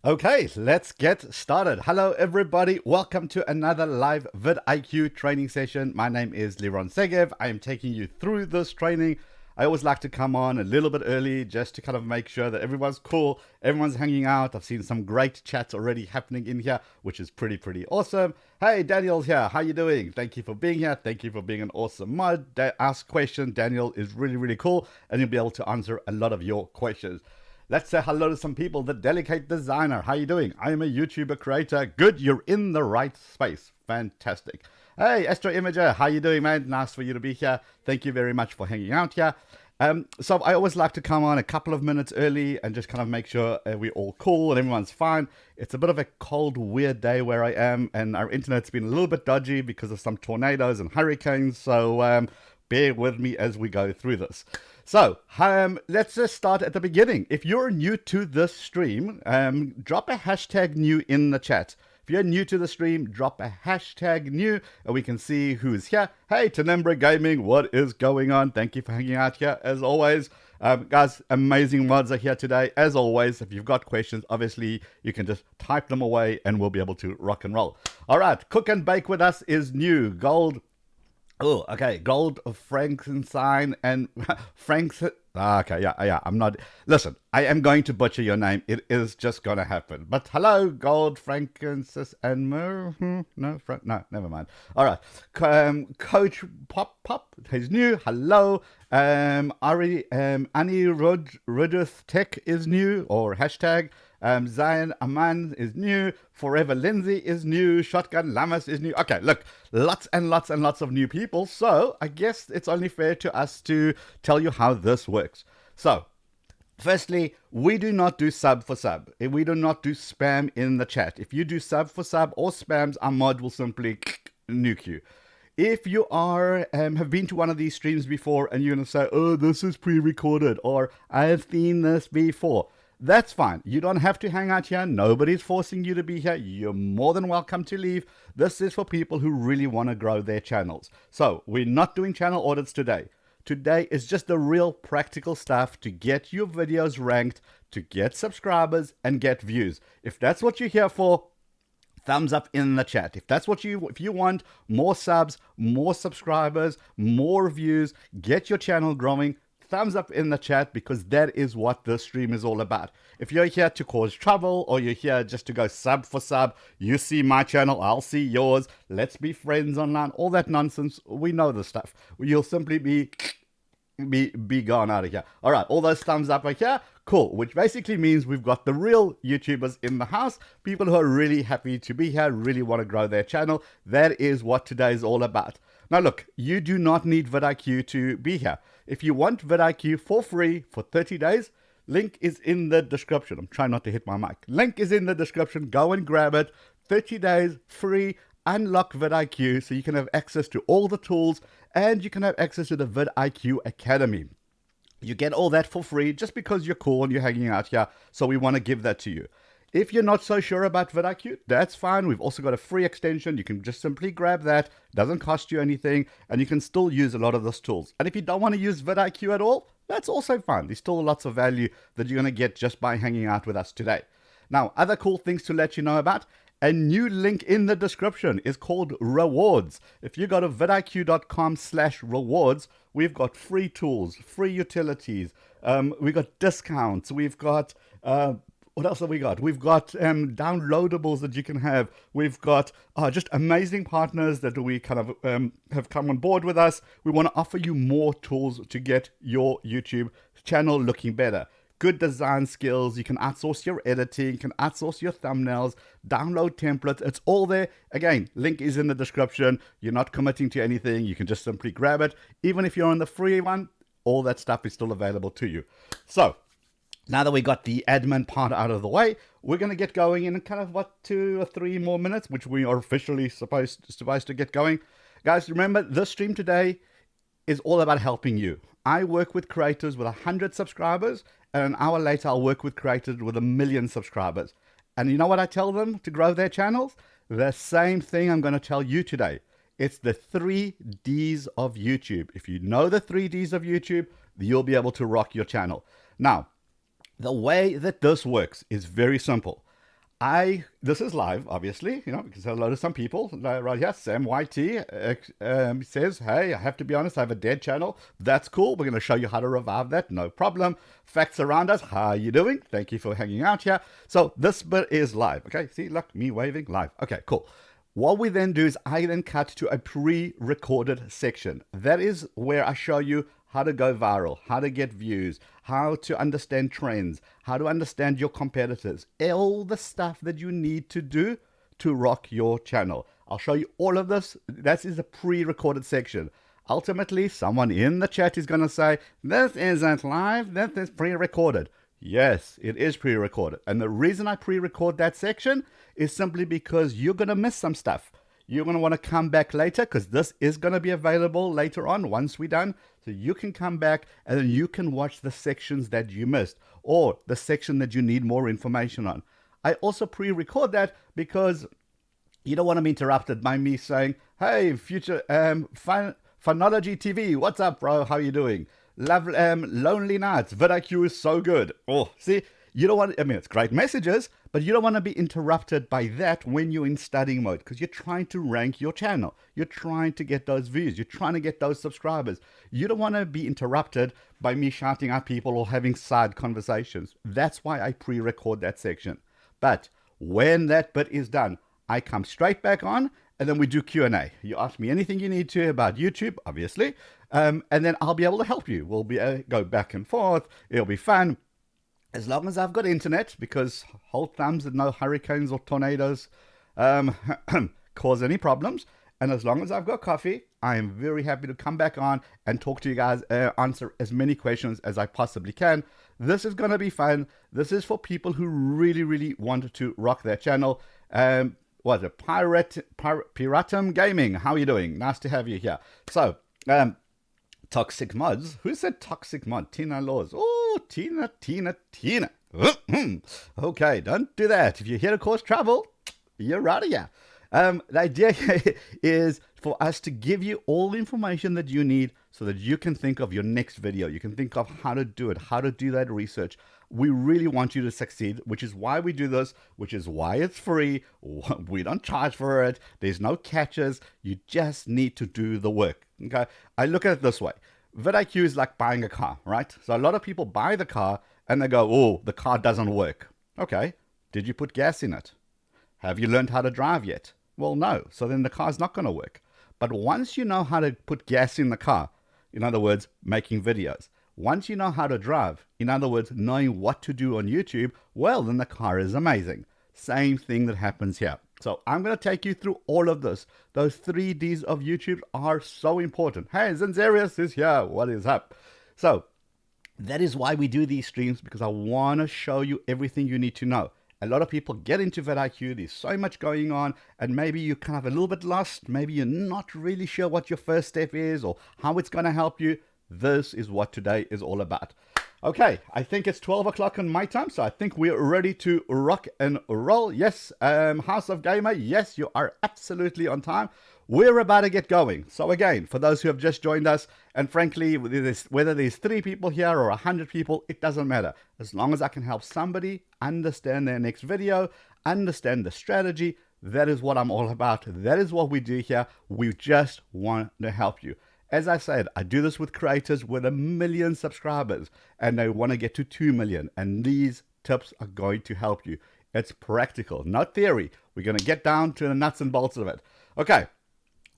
Okay, let's get started. Hello, everybody. Welcome to another live vidIQ training session. My name is Liron. I am taking you through this training. I always like to come on a little bit early just to kind of make sure that everyone's cool, everyone's hanging out. I've seen some great chats already happening in here, which is pretty awesome. Hey, Daniel's here. How you doing? Thank you for being here. Thank you for being an awesome mod. Ask questions. Daniel is really cool, and he'll be able to answer a lot of your questions. Let's say hello to some people. The Delicate Designer. How you doing? I am a YouTuber creator. Good, you're in the right space. Fantastic. Hey, Astro Imager. How you doing, man? Nice for you to be here. Thank you very much for hanging out here. So I always like to come on a couple of minutes early and just kind of make sure we're all cool and everyone's fine. It's a bit of a cold, weird day where I am, and our internet's been a little bit dodgy because of some tornadoes and hurricanes. So bear with me as we go through this. So let's just start at the beginning. If you're new to this stream, drop a hashtag new in the chat. If you're new to the stream, drop a hashtag new and we can see who's here. Hey, Tenembra Gaming, what is going on? Thank you for hanging out here as always. Guys, amazing mods are here today. As always, if you've got questions, obviously you can just type them away and we'll be able to rock and roll. All right, Cook and Bake with us is new. Gold. Oh, okay. Gold of Frankenstein and Franks. Okay, yeah. I'm not. Listen, I am going to butcher your name. It is just going to happen. But hello, Gold, Frankenstein, and no, never mind. All right. Coach Pop, he's new. Hello. Annie Rudith Tech is new, or hashtag. Zion Aman is new. Forever Lindsay is new. Shotgun Lamas is new. Okay, look, lots and lots of new people. So I guess it's only fair to us to tell you how this works. So, firstly, we do not do sub for sub. We do not do spam in the chat. If you do sub for sub or spams, our mod will simply nuke you. If you are have been to one of these streams before and you're going to say, oh, this is pre-recorded, or I have seen this before, that's fine. You don't have to hang out here. Nobody's forcing you to be here. You're more than welcome to leave. This is for people who really want to grow their channels. So we're not doing channel audits today. Today is just the real practical stuff to get your videos ranked, to get subscribers and get views. If that's what you're here for, thumbs up in the chat. If you want more subs, more subscribers, more views, get your channel growing, thumbs up in the chat, because that is what this stream is all about. If you're here to cause trouble, or you're here just to go sub for sub, you see my channel, I'll see yours, let's be friends online, all that nonsense, we know the stuff. You'll simply be gone out of here. All right, all those thumbs up are here. Cool, which basically means we've got the real YouTubers in the house, people who are really happy to be here, really want to grow their channel. That is what today is all about. Now look, you do not need vidIQ to be here. If you want vidIQ for free for 30 days, link is in the description. I'm trying not to hit my mic. Link is in the description. Go and grab it. 30 days free. Unlock vidIQ so you can have access to all the tools and you can have access to the vidIQ Academy. You get all that for free just because you're cool and you're hanging out here. So we want to give that to you. If you're not so sure about vidIQ, that's fine. We've also got a free extension. You can just simply grab that. It doesn't cost you anything, and you can still use a lot of those tools. And if you don't want to use vidIQ at all, that's also fine. There's still lots of value that you're going to get just by hanging out with us today. Now, other cool things to let you know about. A new link in the description is called rewards. If you go to vidiq.com/rewards, we've got free tools, free utilities. We've got discounts. We've got... what else have we got? We've got downloadables that you can have. We've got just amazing partners that we kind of have come on board with us. We want to offer you more tools to get your YouTube channel looking better. Good design skills. You can outsource your editing. You can outsource your thumbnails. Download templates. It's all there. Again, link is in the description. You're not committing to anything. You can just simply grab it. Even if you're on the free one, all that stuff is still available to you. So, now that we got the admin part out of the way, we're going to get going in kind of, 2 or 3 more minutes, which we are officially supposed to get going. Guys, remember, this stream today is all about helping you. I work with creators with 100 subscribers, and an hour later, I'll work with creators with 1 million subscribers. And you know what I tell them to grow their channels? The same thing I'm going to tell you today. It's the 3 Ds of YouTube. If you know the 3 Ds of YouTube, you'll be able to rock your channel. Now, the way that this works is very simple. This is live, obviously, because hello to some people right here. Sam YT says, hey, I have to be honest, I have a dead channel. That's cool. We're going to show you how to revive that. No problem. Facts around us. How are you doing? Thank you for hanging out here. So this bit is live. Okay. See, look, me waving live. Okay, cool. What we then do is I then cut to a pre-recorded section. That is where I show you how to go viral, how to get views, how to understand trends, how to understand your competitors, all the stuff that you need to do to rock your channel. I'll show you all of this. That is a pre-recorded section. Ultimately, someone in the chat is going to say, this isn't live, this is pre-recorded. Yes, it is pre-recorded. And the reason I pre-record that section is simply because you're going to miss some stuff. You're going to want to come back later because this is going to be available later on once we're done. So you can come back and then you can watch the sections that you missed or the section that you need more information on. I also pre-record that because you don't want to be interrupted by me saying, hey, future Phonology TV, what's up, bro? How you doing? Love Lonely Nights, vidIQ is so good. Oh, see, you don't want, it's great messages, but you don't want to be interrupted by that when you're in studying mode because you're trying to rank your channel. You're trying to get those views. You're trying to get those subscribers. You don't want to be interrupted by me shouting at people or having side conversations. That's why I pre-record that section. But when that bit is done, I come straight back on and then we do Q&A. You ask me anything you need to about YouTube, obviously, and then I'll be able to help you. We'll be go back and forth. It'll be fun. As long as I've got internet, because hold thumbs that no hurricanes or tornadoes cause any problems. And as long as I've got coffee, I am very happy to come back on and talk to you guys, answer as many questions as I possibly can. This is going to be fun. This is for people who really, really want to rock their channel. What is it? Piratum Gaming. How are you doing? Nice to have you here. So, Toxic Mods. Who said Toxic Mod? Tina Laws. Oh, Tina. Okay, don't do that. If you're here to cause trouble, you're out of here. The idea is for us to give you all the information that you need so that you can think of your next video. You can think of how to do it, how to do that research. We really want you to succeed, which is why we do this, which is why it's free. We don't charge for it. There's no catches. You just need to do the work. Okay, I look at it this way. vidIQ is like buying a car, right? So a lot of people buy the car and they go, oh, the car doesn't work. Okay, did you put gas in it? Have you learned how to drive yet? Well, no. So then the car's not going to work. But once you know how to put gas in the car, in other words, making videos, once you know how to drive, in other words, knowing what to do on YouTube, well, then the car is amazing. Same thing that happens here. So I'm going to take you through all of this. Those 3 Ds of YouTube are so important. Hey, Zinzarius is here. What is up? So that is why we do these streams, because I want to show you everything you need to know. A lot of people get into vidIQ. There's so much going on, and maybe you're kind of a little bit lost. Maybe you're not really sure what your first step is or how it's going to help you. This is what today is all about. Okay, I think it's 12 o'clock on my time, so I think we're ready to rock and roll. Yes, House of Gamer, yes, you are absolutely on time. We're about to get going. So again, for those who have just joined us, and frankly, whether there's 3 people here or 100 people, it doesn't matter. As long as I can help somebody understand their next video, understand the strategy, that is what I'm all about. That is what we do here. We just want to help you. As I said, I do this with creators with 1 million subscribers and they want to get to 2 million. And these tips are going to help you. It's practical, not theory. We're going to get down to the nuts and bolts of it. Okay,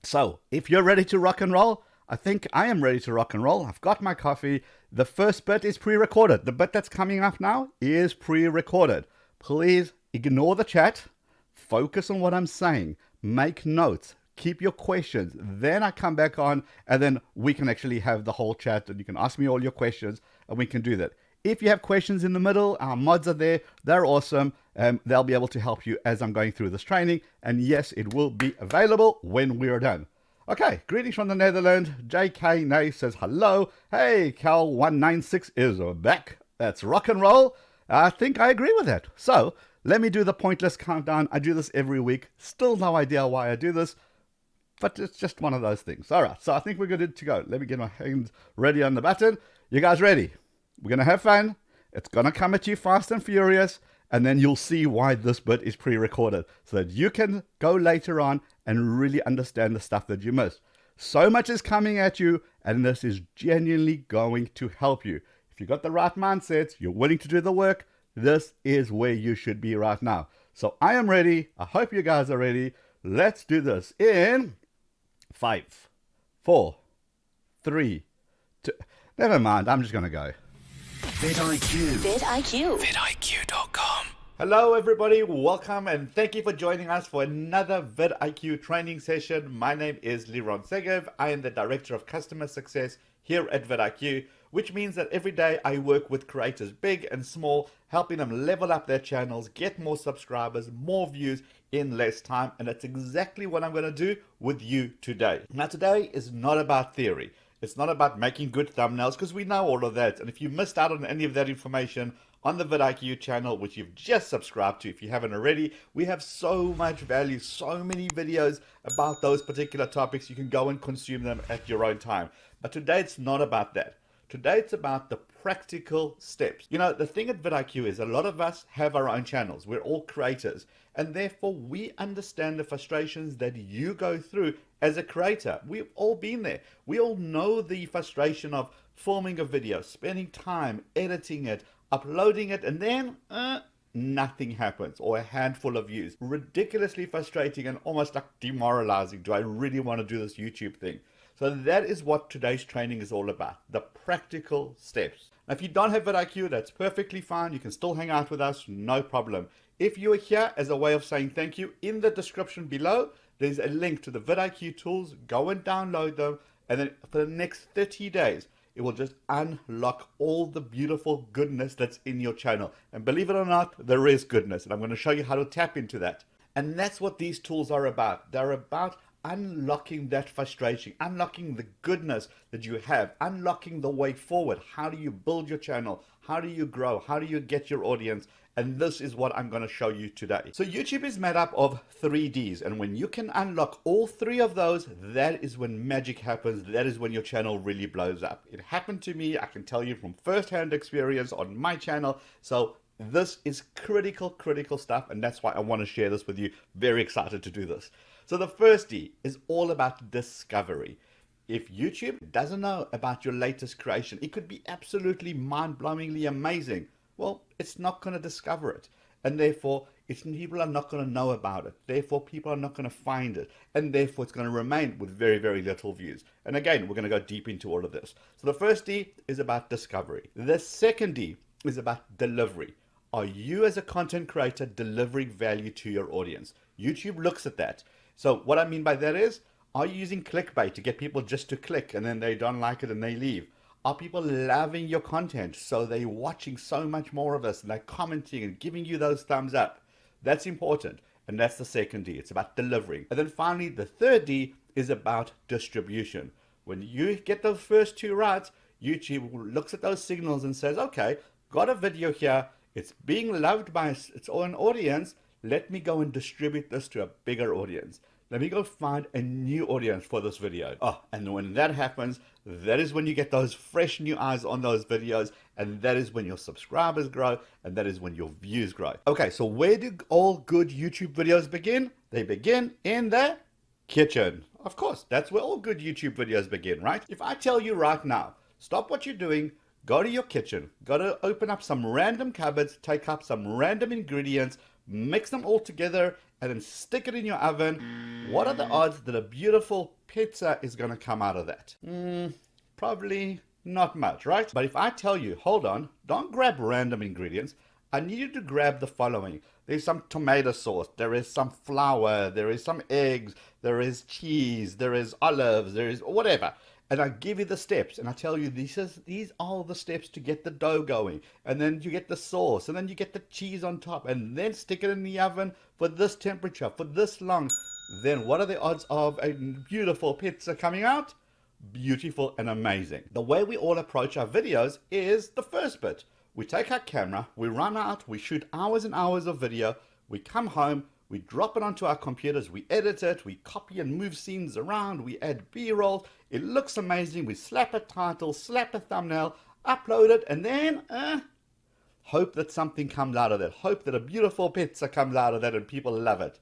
so if you're ready to rock and roll, I think I am ready to rock and roll. I've got my coffee. The first bit is pre-recorded. The bit that's coming up now is pre-recorded. Please ignore the chat. Focus on what I'm saying. Make notes. Keep your questions. Then I come back on and then we can actually have the whole chat and you can ask me all your questions and we can do that. If you have questions in the middle, our mods are there. They're awesome. They'll be able to help you as I'm going through this training. And yes, it will be available when we are done. Okay, greetings from the Netherlands. JK Nay says hello. Hey, Cal196 is back. That's rock and roll. I think I agree with that. So let me do the pointless countdown. I do this every week. Still no idea why I do this, but it's just one of those things. All right, so I think we're good to go. Let me get my hands ready on the button. You guys ready? We're going to have fun. It's going to come at you fast and furious. and then you'll see why this bit is pre-recorded so that you can go later on and really understand the stuff that you missed. So much is coming at you, and this is genuinely going to help you. If you've got the right mindset, you're willing to do the work, this is where you should be right now. So I am ready. I hope you guys are ready. Let's do this in 5, 4, 3, 2. Never mind. I'm just going to go. vidIQ. vidIQ. vidIQ.com. Hello, everybody. Welcome and thank you for joining us for another vidIQ training session. My name is Liron Segev. I am the Director of Customer Success here at vidIQ, which means that every day I work with creators big and small, helping them level up their channels, get more subscribers, more views in less time. And that's exactly what I'm going to do with you today. Now, today is not about theory. It's not about making good thumbnails, because we know all of that. And if you missed out on any of that information on the vidIQ channel, which you've just subscribed to, if you haven't already, we have so much value, so many videos about those particular topics. You can go and consume them at your own time. But today it's not about that. Today it's about the practical steps. You know, the thing at vidIQ is a lot of us have our own channels. We're all creators. And therefore we understand the frustrations that you go through as a creator. We've all been there. We all know the frustration of filming a video, spending time editing it, uploading it, and then nothing happens, or a handful of views. Ridiculously frustrating and almost like demoralizing. Do I really want to do this YouTube thing? So that is what today's training is all about, the practical steps. Now, if you don't have vidIQ, that's perfectly fine. You can still hang out with us, no problem. If you are here as a way of saying thank you, in the description below, there's a link to the vidIQ tools. Go and download them, and then for the next 30 days, it will just unlock all the beautiful goodness that's in your channel. And believe it or not, there is goodness, and I'm going to show you how to tap into that. And that's what these tools are about. They're about unlocking that frustration, unlocking the goodness that you have, unlocking the way forward. How do you build your channel? How do you grow? How do you get your audience? And this is what I'm going to show you today. So YouTube is made up of 3 Ds. And when you can unlock all 3 of those, that is when magic happens. That is when your channel really blows up. It happened to me. I can tell you from firsthand experience on my channel. So this is critical stuff. And that's why I want to share this with you. Very excited to do this. So the first D is all about discovery. If YouTube doesn't know about your latest creation, it could be absolutely mind-blowingly amazing. Well, it's not going to discover it. And therefore, people are not going to know about it. Therefore, people are not going to find it. And therefore, it's going to remain with very, very little views. And again, we're going to go deep into all of this. So the first D is about discovery. The second D is about delivery. Are you as a content creator delivering value to your audience? YouTube looks at that. So what I mean by that is, are you using clickbait to get people just to click and then they don't like it and they leave? Are people loving your content so they're watching so much more of us and they're commenting and giving you those thumbs up? That's important. And that's the second D. It's about delivering. And then finally, the third D is about distribution. When you get those first 2 right, YouTube looks at those signals and says, okay, got a video here. It's being loved by its own audience. Let me go and distribute this to a bigger audience. Let me go find a new audience for this video. Oh, and when that happens, that is when you get those fresh new eyes on those videos. And that is when your subscribers grow. And that is when your views grow. Okay, so where do all good YouTube videos begin? They begin in the kitchen. Of course, that's where all good YouTube videos begin, right? If I tell you right now, stop what you're doing, go to your kitchen, go to open up some random cupboards, take up some random ingredients, mix them all together, and then stick it in your oven, what are the odds that a beautiful pizza is going to come out of that? Probably not much, right? But if I tell you, hold on, don't grab random ingredients. I need you to grab the following. There's some tomato sauce, there is some flour, there is some eggs, there is cheese, there is olives, there is whatever. And I give you the steps and I tell you these are the steps to get the dough going. And then you get the sauce and then you get the cheese on top and then stick it in the oven for this temperature, for this long. Then what are the odds of a beautiful pizza coming out? Beautiful and amazing. The way we all approach our videos is the first bit. We take our camera, we run out, we shoot hours and hours of video, we come home, we drop it onto our computers, we edit it, we copy and move scenes around, we add B-roll, it looks amazing, we slap a title, slap a thumbnail, upload it, and then Hope that something comes out of that. Hope that a beautiful pizza comes out of that and people love it.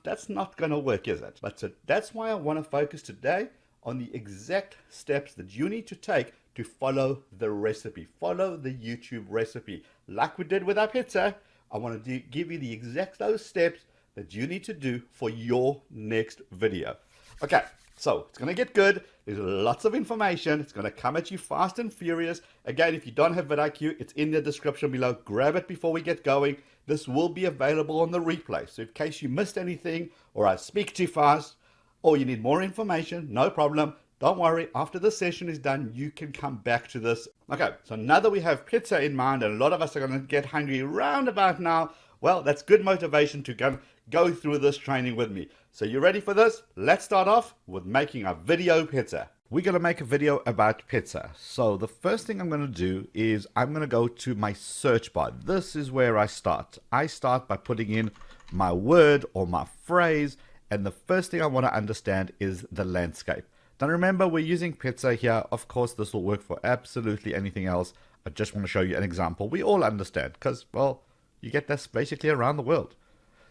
That's not going to work, is it? But that's why I want to focus today on the exact steps that you need to take to follow the recipe. Follow the YouTube recipe. Like we did with our pizza, I want to give you the exact those steps that you need to do for your next video. Okay, so it's going to get good. There's lots of information. It's going to come at you fast and furious. Again, if you don't have vidIQ, it's in the description below. Grab it before we get going. This will be available on the replay. So in case you missed anything, or I speak too fast, or you need more information, no problem. Don't worry, after the session is done, you can come back to this. Okay, so now that we have pizza in mind, and a lot of us are going to get hungry round about now, well, that's good motivation to go through this training with me. So you ready for this? Let's start off with making a video pizza. We're going to make a video about pizza. So the first thing I'm going to do is I'm going to go to my search bar. This is where I start. I start by putting in my word or my phrase, and the first thing I want to understand is the landscape. Now remember, we're using pizza here. Of course, this will work for absolutely anything else. I just want to show you an example we all understand because, well, you get this basically around the world.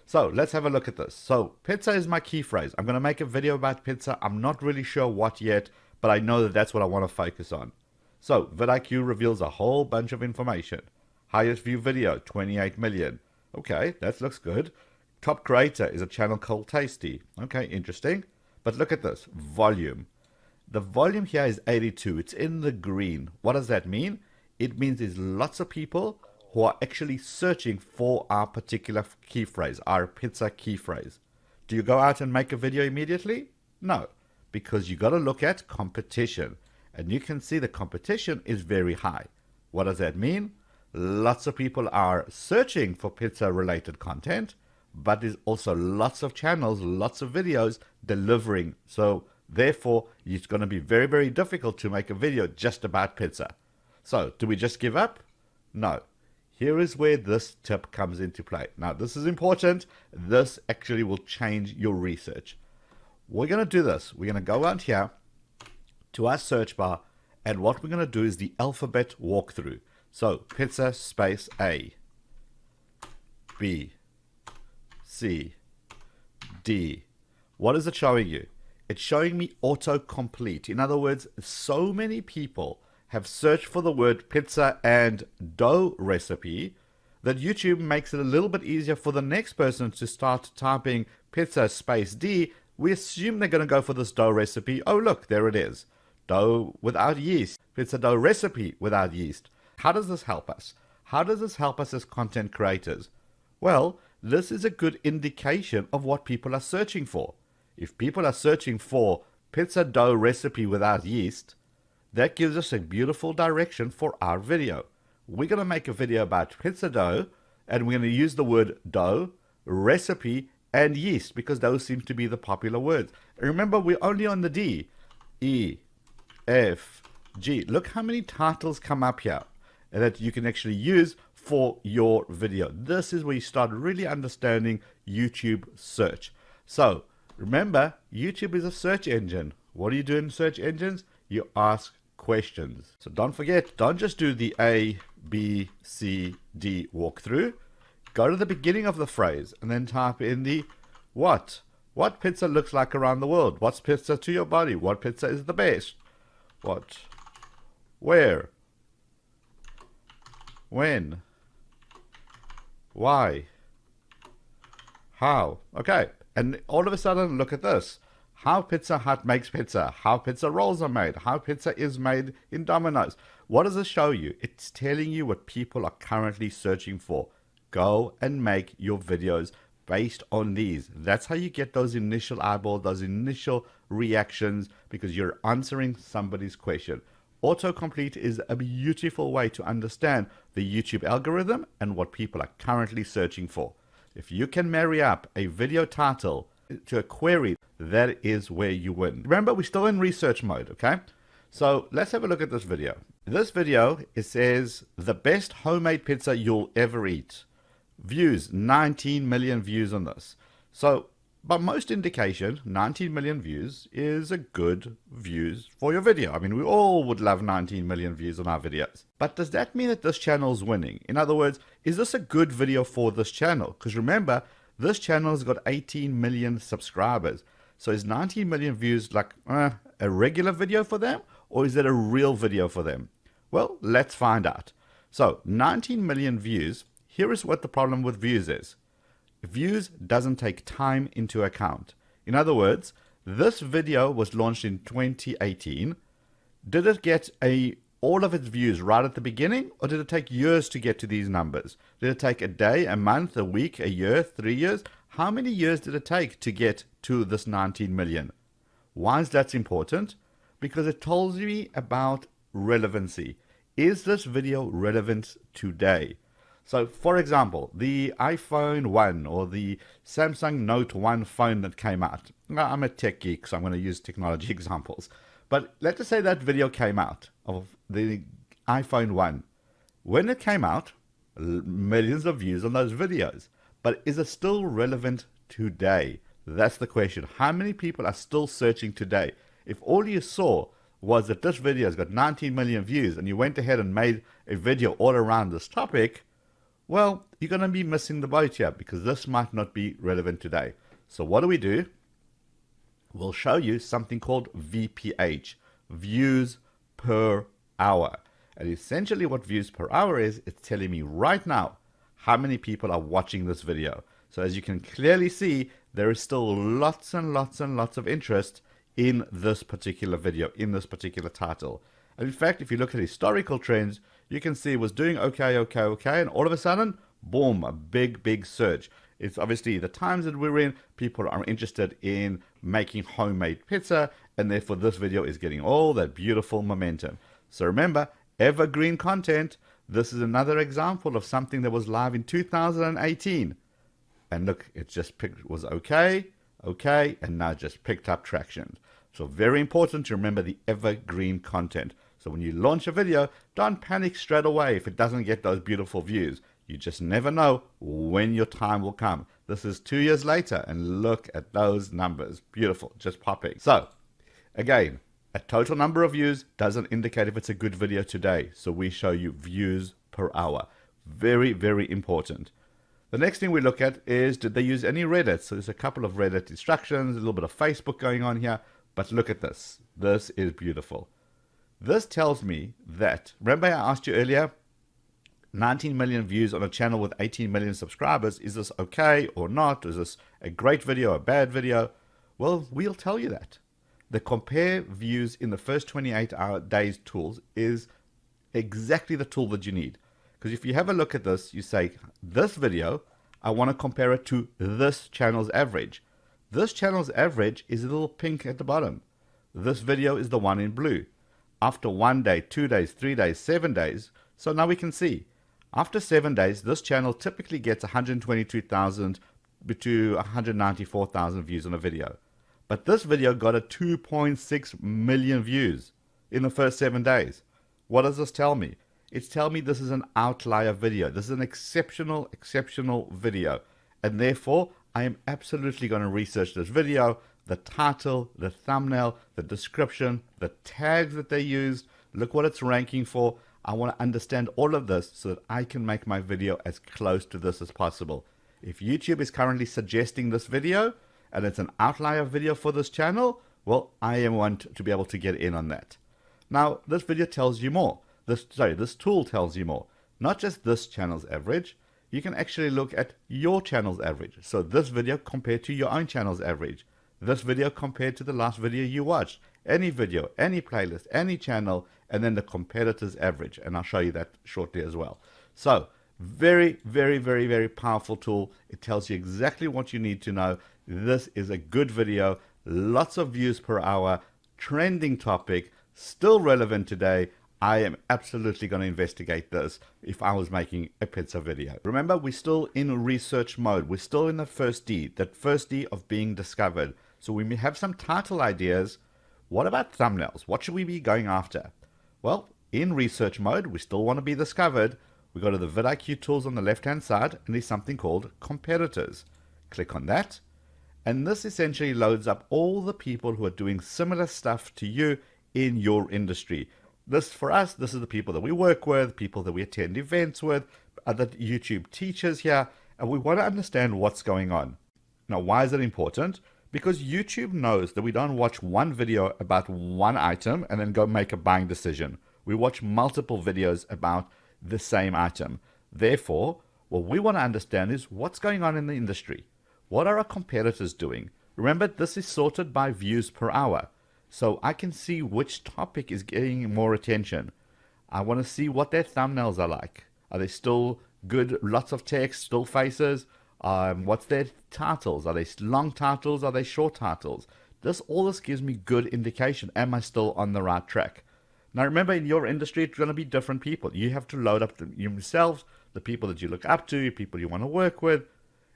So let's have a look at this. So pizza is my key phrase. I'm going to make a video about pizza. I'm not really sure what yet, but I know that that's what I want to focus on. So vidIQ reveals a whole bunch of information. Highest view video, 28 million. Okay, that looks good. Top creator is a channel called Tasty. Okay, interesting. But look at this, volume. The volume here is 82. It's in the green. What does that mean? It means there's lots of people who are actually searching for our particular key phrase, our pizza key phrase. Do you go out and make a video immediately? No, because you got to look at competition. And you can see the competition is very high. What does that mean? Lots of people are searching for pizza related content, but there's also lots of channels, lots of videos delivering. So therefore, it's going to be very, very difficult to make a video just about pizza. So do we just give up? No. Here is where this tip comes into play. Now, this is important. This actually will change your research. We're going to do this. We're going to go out here to our search bar, and what we're going to do is the alphabet walkthrough. So pizza space A, B, C, D. What is it showing you? It's showing me autocomplete. In other words, so many people have searched for the word pizza and dough recipe that YouTube makes it a little bit easier for the next person to start typing pizza space D. We assume they're going to go for this dough recipe. Oh, look, there it is. Dough without yeast. Pizza dough recipe without yeast. How does this help us? How does this help us as content creators? Well, this is a good indication of what people are searching for. If people are searching for pizza dough recipe without yeast, that gives us a beautiful direction for our video. We're going to make a video about pizza dough, and we're going to use the word dough, recipe, and yeast, because those seem to be the popular words. Remember, we're only on the D. E, F, G. Look how many titles come up here that you can actually use for your video. This is where you start really understanding YouTube search. So remember, YouTube is a search engine. What do you do in search engines? You ask questions. So don't forget, don't just do the A, B, C, D walkthrough. Go to the beginning of the phrase and then type in the what. What pizza looks like around the world? What's pizza to your body? What pizza is the best? What? Where? When? Why? How? Okay. And all of a sudden, look at this. How Pizza Hut makes pizza. How pizza rolls are made. How pizza is made in Domino's. What does this show you? It's telling you what people are currently searching for. Go and make your videos based on these. That's how you get those initial eyeballs, those initial reactions, because you're answering somebody's question. Autocomplete is a beautiful way to understand the YouTube algorithm and what people are currently searching for. If you can marry up a video title to a query, that is where you win. Remember, we're still in research mode, okay? So let's have a look at this video. This video, it says, the best homemade pizza you'll ever eat. Views, 19 million views on this. So by most indication, 19 million views is a good views for your video. I mean, we all would love 19 million views on our videos. But does that mean that this channel is winning? In other words, is this a good video for this channel? Because remember, this channel has got 18 million subscribers. So is 19 million views like a regular video for them? Or is it a real video for them? Well, let's find out. So 19 million views, here is what the problem with views is. Views doesn't take time into account. In other words, this video was launched in 2018. Did it get all of its views right at the beginning, or did it take years to get to these numbers? Did it take a day, a month, a week, a year, 3 years? How many years did it take to get to this 19 million? Why is that important? Because it tells me about relevancy. Is this video relevant today? So, for example, the iPhone 1 or the Samsung Note 1 phone that came out. Now, I'm a tech geek, so I'm going to use technology examples. But let's just say that video came out of the iPhone 1. When it came out, millions of views on those videos. But is it still relevant today? That's the question. How many people are still searching today? If all you saw was that this video has got 19 million views and you went ahead and made a video all around this topic, well, you're going to be missing the boat here because this might not be relevant today. So what do? We'll show you something called VPH, views per hour. And essentially what views per hour is, it's telling me right now how many people are watching this video. So as you can clearly see, there is still lots and lots and lots of interest in this particular video, in this particular title. And in fact, if you look at historical trends, you can see it was doing okay, and all of a sudden, boom, a big surge. It's obviously the times that we're in, people are interested in making homemade pizza, and therefore this video is getting all that beautiful momentum. So remember, evergreen content. This is another example of something that was live in 2018. And look, it just was okay, and now just picked up traction. So very important to remember the evergreen content. So when you launch a video, don't panic straight away if it doesn't get those beautiful views. You just never know when your time will come. This is 2 years later, and look at those numbers. Beautiful, just popping. So again, a total number of views doesn't indicate if it's a good video today. So we show you views per hour. Very, very important. The next thing we look at is, did they use any Reddit? So there's a couple of Reddit instructions, a little bit of Facebook going on here. But look at this. This is beautiful. This tells me that, remember I asked you earlier, 19 million views on a channel with 18 million subscribers. Is this okay or not? Is this a great video, a bad video? Well, we'll tell you that. The compare views in the first 28 days tools is exactly the tool that you need. Because if you have a look at this, you say, this video, I want to compare it to this channel's average. This channel's average is a little pink at the bottom. This video is the one in blue. After 1 day, 2 days, 3 days, 7 days. So now we can see. After 7 days, this channel typically gets 122,000 to 194,000 views on a video. But this video got a 2.6 million views in the first 7 days. What does this tell me? It's telling me this is an outlier video. This is an exceptional video. And therefore, I am absolutely going to research this video, the title, the thumbnail, the description, the tags that they used. Look what it's ranking for. I want to understand all of this so that I can make my video as close to this as possible. If YouTube is currently suggesting this video and it's an outlier video for this channel, well, I want to be able to get in on that. Now, this video tells you more. This tool tells you more. Not just this channel's average. You can actually look at your channel's average. So this video compared to your own channel's average. This video compared to the last video you watched. Any video, any playlist, any channel, and then the competitor's average. And I'll show you that shortly as well. So very, very, very, very powerful tool. It tells you exactly what you need to know. This is a good video. Lots of views per hour. Trending topic. Still relevant today. I am absolutely going to investigate this if I was making a pizza video. Remember, we're still in research mode. We're still in the first D, that first D of being discovered. So we may have some title ideas. What about thumbnails? What should we be going after? Well, in research mode, we still want to be discovered. We go to the vidIQ tools on the left-hand side, and there's something called competitors. Click on that. And this essentially loads up all the people who are doing similar stuff to you in your industry. This, for us, this is the people that we work with, people that we attend events with, other YouTube teachers here, and we want to understand what's going on. Now, why is it important? Because YouTube knows that we don't watch one video about one item and then go make a buying decision. We watch multiple videos about the same item. Therefore, what we want to understand is what's going on in the industry. What are our competitors doing? Remember, this is sorted by views per hour. So I can see which topic is getting more attention. I want to see what their thumbnails are like. Are they still good, lots of text, still faces? What's their titles? Are they long titles? Are they short titles? All this gives me good indication. Am I still on the right track? Now remember, in your industry, it's going to be different people. You have to load up yourselves, the people that you look up to, people you want to work with.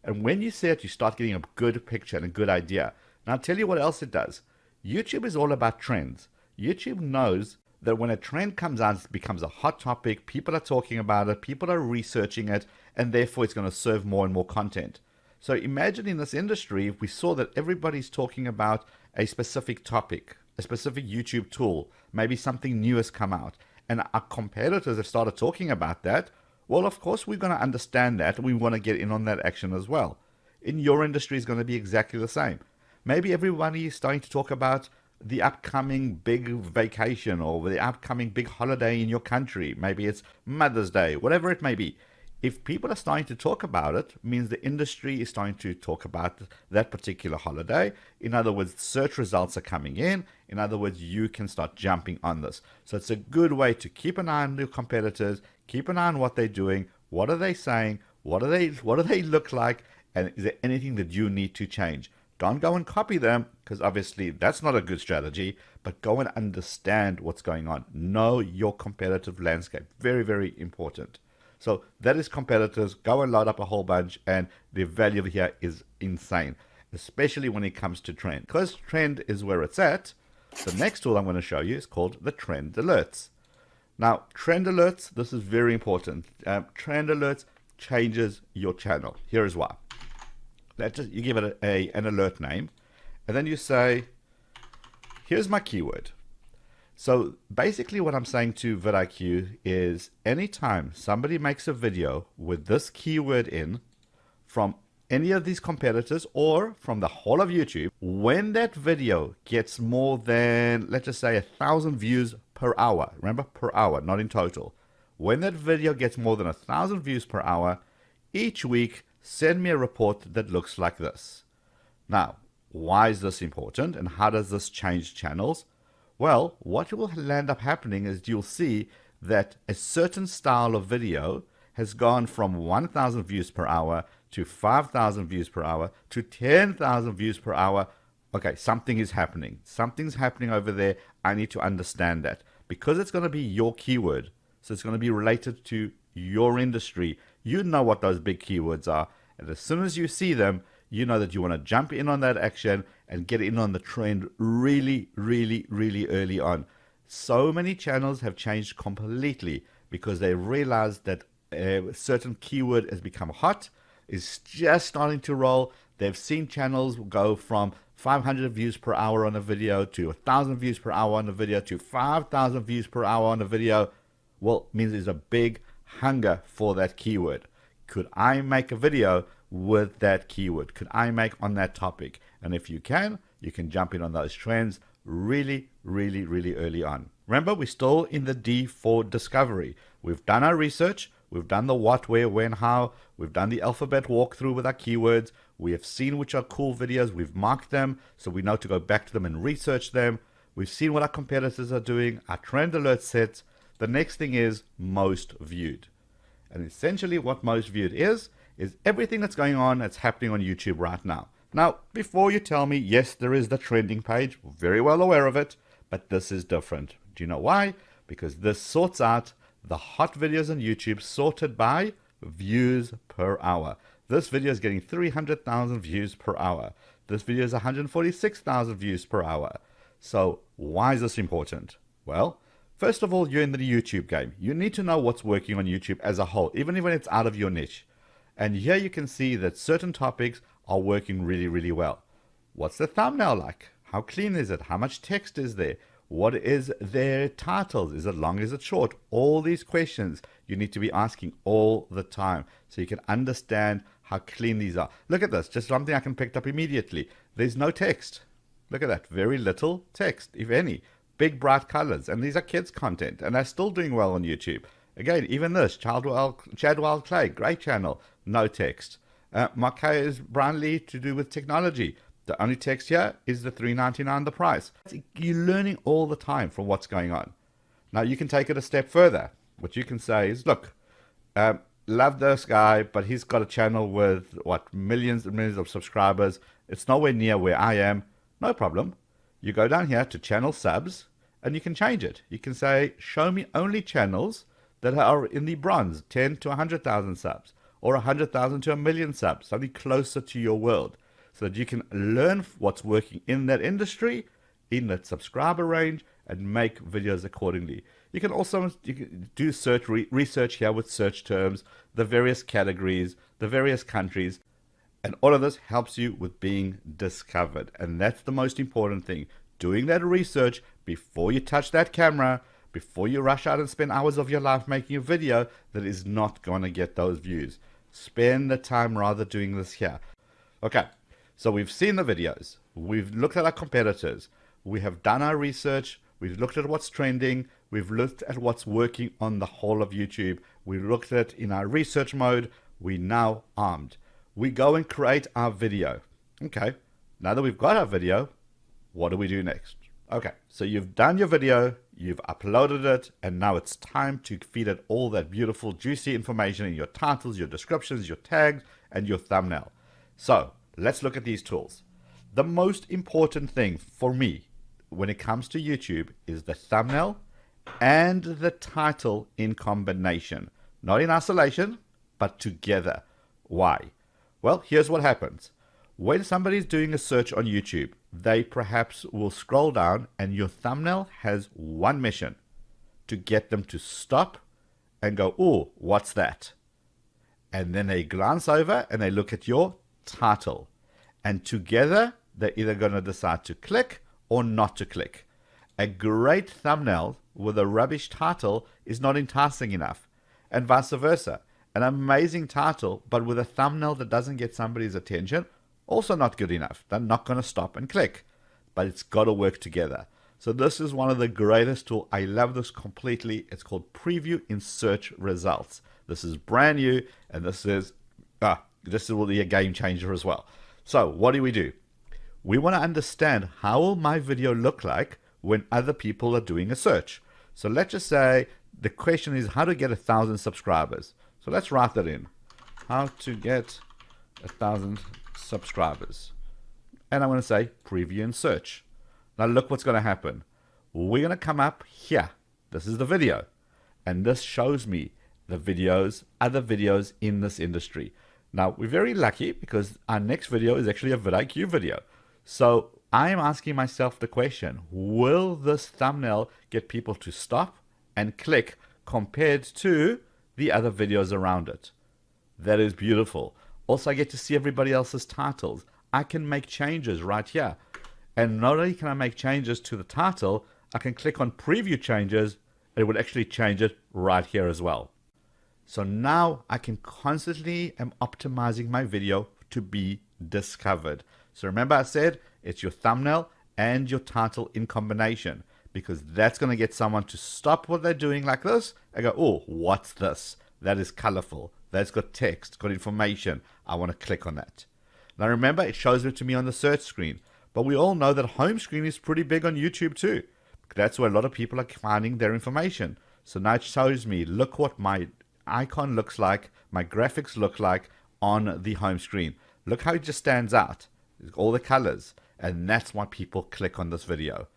And when you see it, you start getting a good picture and a good idea. Now I'll tell you what else it does. YouTube is all about trends. YouTube knows that when a trend comes out, it becomes a hot topic, people are talking about it, people are researching it, and therefore it's going to serve more and more content. So imagine in this industry, if we saw that everybody's talking about a specific topic, a specific YouTube tool, maybe something new has come out, and our competitors have started talking about that, well, of course, we're going to understand that, and we want to get in on that action as well. In your industry, it's going to be exactly the same. Maybe everybody is starting to talk about the upcoming big vacation or the upcoming big holiday in your country. Maybe it's Mother's Day, whatever it may be. If people are starting to talk about it, it means the industry is starting to talk about that particular holiday. In other words, search results are coming in. In other words, you can start jumping on this. So it's a good way to keep an eye on your competitors, keep an eye on what they're doing, what are they saying, what do they look like, and is there anything that you need to change? Don't go and copy them, because obviously that's not a good strategy, but go and understand what's going on. Know your competitive landscape. Very, very important. So that is competitors. Go and load up a whole bunch, and the value here is insane, especially when it comes to trend. Because trend is where it's at, the next tool I'm going to show you is called the Trend Alerts. Now, Trend Alerts, this is very important. Trend Alerts changes your channel. Here is why. You give it an alert name, and then you say, here's my keyword. So basically what I'm saying to vidIQ is anytime somebody makes a video with this keyword in from any of these competitors or from the whole of YouTube, when that video gets more than, let's just say, 1,000 views per hour, remember, per hour, not in total. When that video gets more than 1,000 views per hour, each week, send me a report that looks like this. Now, why is this important and how does this change channels? Well, what will end up happening is you'll see that a certain style of video has gone from 1,000 views per hour to 5,000 views per hour to 10,000 views per hour. Okay, something is happening. Something's happening over there. I need to understand that. Because it's going to be your keyword, so it's going to be related to your industry. You know what those big keywords are. And as soon as you see them, you know that you want to jump in on that action and get in on the trend really, really, really early on. So many channels have changed completely because they realized that a certain keyword has become hot, is just starting to roll. They've seen channels go from 500 views per hour on a video to 1,000 views per hour on a video to 5,000 views per hour on a video. Well, it means there's a big hunger for that keyword. Could I make a video with that keyword? Could I make on that topic? And if you can jump in on those trends really, really, really early on. Remember, we're still in the D for discovery. We've done our research. We've done the what, where, when, how. We've done the alphabet walkthrough with our keywords. We have seen which are cool videos. We've marked them so we know to go back to them and research them. We've seen what our competitors are doing, our trend alert sets. The next thing is most viewed. And essentially what most viewed is everything that's going on that's happening on YouTube right now. Now, before you tell me, yes, there is the trending page, very well aware of it, but this is different. Do you know why? Because this sorts out the hot videos on YouTube sorted by views per hour. This video is getting 300,000 views per hour. This video is 146,000 views per hour. So why is this important? Well, first of all, you're in the YouTube game. You need to know what's working on YouTube as a whole, even if it's out of your niche. And here you can see that certain topics are working really, really well. What's the thumbnail like? How clean is it? How much text is there? What is their titles? Is it long? Is it short? All these questions you need to be asking all the time so you can understand how clean these are. Look at this, just something I can pick up immediately. There's no text. Look at that, very little text, if any. Big bright colors, and these are kids content, and they're still doing well on YouTube. Again, even this, Chadwell Clay, great channel, no text. Marquez Brownlee to do with technology. The only text here is the $3.99 the price. You're learning all the time from what's going on. Now you can take it a step further. What you can say is, look, love this guy, but he's got a channel with millions and millions of subscribers. It's nowhere near where I am. No problem. You go down here to channel subs and you can change it. You can say, show me only channels that are in the bronze, 10 to 100,000 subs, or 100,000 to 1,000,000 subs, something closer to your world, so that you can learn what's working in that industry, in that subscriber range, and make videos accordingly. You can also do research here with search terms, the various categories, the various countries, and all of this helps you with being discovered. And that's the most important thing, doing that research before you touch that camera, before you rush out and spend hours of your life making a video that is not going to get those views. Spend the time rather doing this here. Okay, so we've seen the videos. We've looked at our competitors. We have done our research. We've looked at what's trending. We've looked at what's working on the whole of YouTube. We've looked at it in our research mode. We're now armed. We go and create our video. Okay, now that we've got our video, what do we do next? Okay, so you've done your video, you've uploaded it, and now it's time to feed it all that beautiful, juicy information in your titles, your descriptions, your tags, and your thumbnail. So let's look at these tools. The most important thing for me when it comes to YouTube is the thumbnail and the title in combination. Not in isolation, but together. Why? Well, here's what happens. When somebody's doing a search on YouTube, they perhaps will scroll down and your thumbnail has one mission: to get them to stop and go, oh, what's that? And then they glance over and they look at your title. And together, they're either going to decide to click or not to click. A great thumbnail with a rubbish title is not enticing enough, and vice versa. An amazing title, but with a thumbnail that doesn't get somebody's attention, also not good enough. They're not going to stop and click, but it's got to work together. So this is one of the greatest tools. I love this completely. It's called Preview in Search Results. This is brand new, and this will be a game changer as well. So what do? We want to understand how will my video look like when other people are doing a search. So let's just say the question is how to get 1,000 subscribers. So let's write that in. How to get 1,000 subscribers. And I'm going to say preview and search. Now look what's going to happen. We're going to come up here. This is the video. And this shows me the videos, other videos in this industry. Now we're very lucky because our next video is actually a vidIQ video. So I'm asking myself the question, will this thumbnail get people to stop and click compared to the other videos around it? That is beautiful. Also, I get to see everybody else's titles. I can make changes right here. And not only can I make changes to the title, I can click on preview changes. It would actually change it right here as well. So now I can constantly am optimizing my video to be discovered. So remember I said it's your thumbnail and your title in combination, because that's going to get someone to stop what they're doing like this and go, oh, what's this? That is colorful. That's got text, got information. I want to click on that. Now remember, it shows it to me on the search screen. But we all know that home screen is pretty big on YouTube too. That's where a lot of people are finding their information. So now it shows me, look what my icon looks like, my graphics look like on the home screen. Look how it just stands out. All the colors. And that's why people click on this video.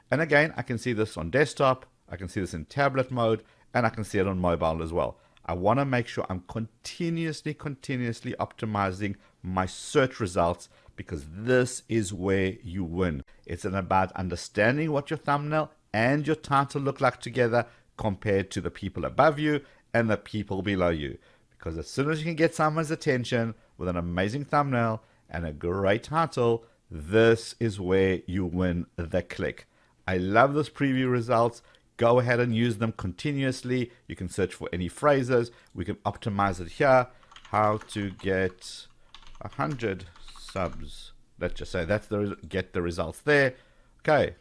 And again, I can see this on desktop, I can see this in tablet mode, and I can see it on mobile as well. I want to make sure I'm continuously optimizing my search results, because this is where you win. It's about understanding what your thumbnail and your title look like together compared to the people above you and the people below you. Because as soon as you can get someone's attention with an amazing thumbnail and a great title, this is where you win the click. I love those preview results. Go ahead and use them continuously. You can search for any phrases. We can optimize it here. How to get 100 subs. Let's just say that's get the results there. Okay,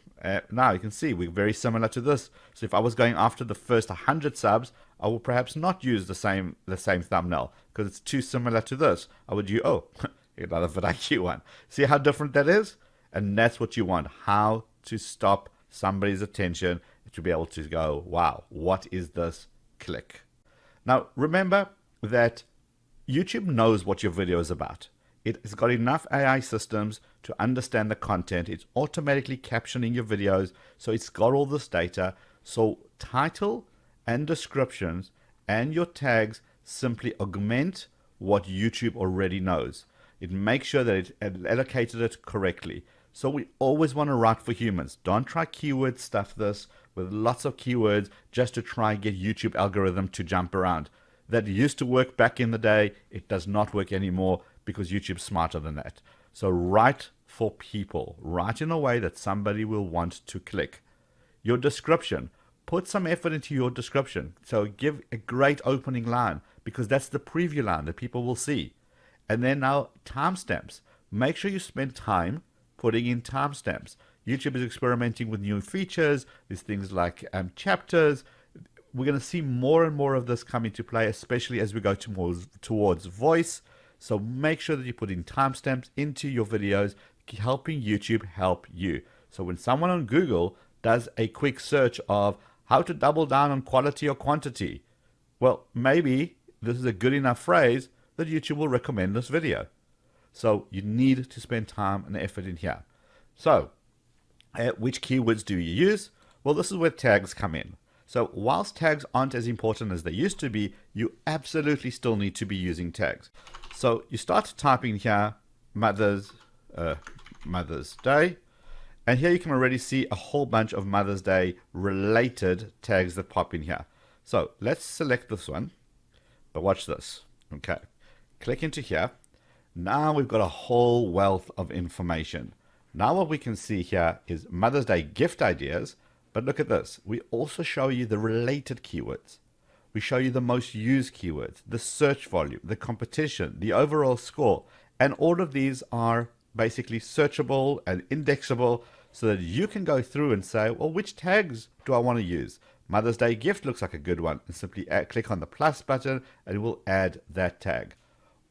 now you can see we're very similar to this. So if I was going after the first 100 subs, I will perhaps not use the same thumbnail because it's too similar to this. I would use, oh, another vidIQ one. See how different that is? And that's what you want. How to stop somebody's attention to be able to go, wow, what is this? Click. Now, remember that YouTube knows what your video is about. It's got enough AI systems to understand the content. It's automatically captioning your videos. So it's got all this data. So title and descriptions and your tags simply augment what YouTube already knows. It makes sure that it allocated it correctly. So we always want to write for humans. Don't try keyword stuff this with lots of keywords just to try and get YouTube algorithm to jump around. That used to work back in the day. It does not work anymore because YouTube's smarter than that. So write for people. Write in a way that somebody will want to click. Your description. Put some effort into your description. So give a great opening line because that's the preview line that people will see. And then now timestamps. Make sure you spend time putting in timestamps. YouTube is experimenting with new features. There's things like chapters. We're going to see more and more of this come into play, especially as we go towards voice. So make sure that you put in timestamps into your videos, helping YouTube help you. So when someone on Google does a quick search of how to double down on quality or quantity, well, maybe this is a good enough phrase that YouTube will recommend this video. So you need to spend time and effort in here. So which keywords do you use? Well, this is where tags come in. So whilst tags aren't as important as they used to be, you absolutely still need to be using tags. So you start typing here, Mother's Day. And here you can already see a whole bunch of Mother's Day related tags that pop in here. So let's select this one, but watch this. Okay, click into here. Now we've got a whole wealth of information. Now what we can see here is Mother's Day gift ideas, but look at this. We also show you the related keywords. We show you the most used keywords, the search volume, the competition, the overall score, and all of these are basically searchable and indexable so that you can go through and say, well, which tags do I want to use? Mother's Day gift looks like a good one. And simply click on the plus button and it will add that tag.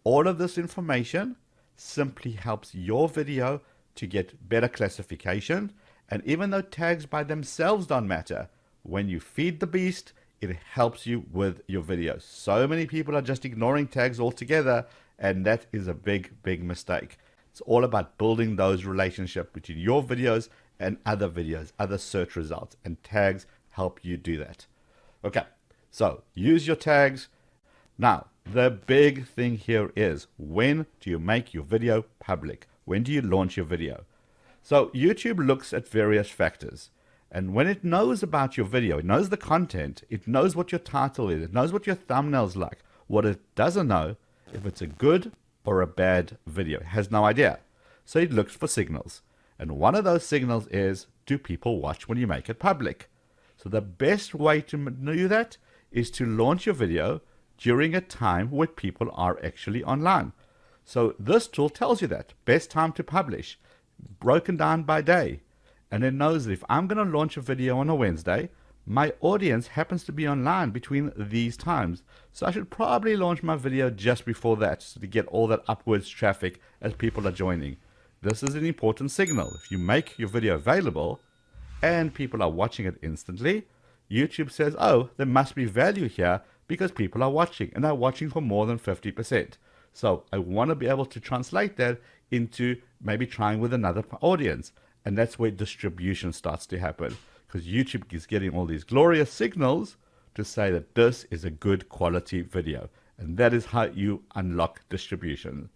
All of this information simply helps your video to get better classification. And even though tags by themselves don't matter, when you feed the beast, it helps you with your video. So many people are just ignoring tags altogether, and that is a big, big mistake. It's all about building those relationships between your videos and other videos, other search results, and tags help you do that. Okay, so use your tags. Now, the big thing here is, when do you make your video public? When do you launch your video? So YouTube looks at various factors. And when it knows about your video, it knows the content, it knows what your title is, it knows what your thumbnail's like. What it doesn't know, if it's a good or a bad video, it has no idea. So it looks for signals. And one of those signals is, do people watch when you make it public? So the best way to do that is to launch your video during a time where people are actually online. So this tool tells you that. Best time to publish, broken down by day. And it knows that if I'm going to launch a video on a Wednesday, my audience happens to be online between these times. So I should probably launch my video just before that so to get all that upwards traffic as people are joining. This is an important signal. If you make your video available and people are watching it instantly, YouTube says, oh, there must be value here because people are watching and they're watching for more than 50%. So I want to be able to translate that into maybe trying with another audience. And that's where distribution starts to happen, because YouTube is getting all these glorious signals to say that this is a good quality video. And that is how you unlock distribution.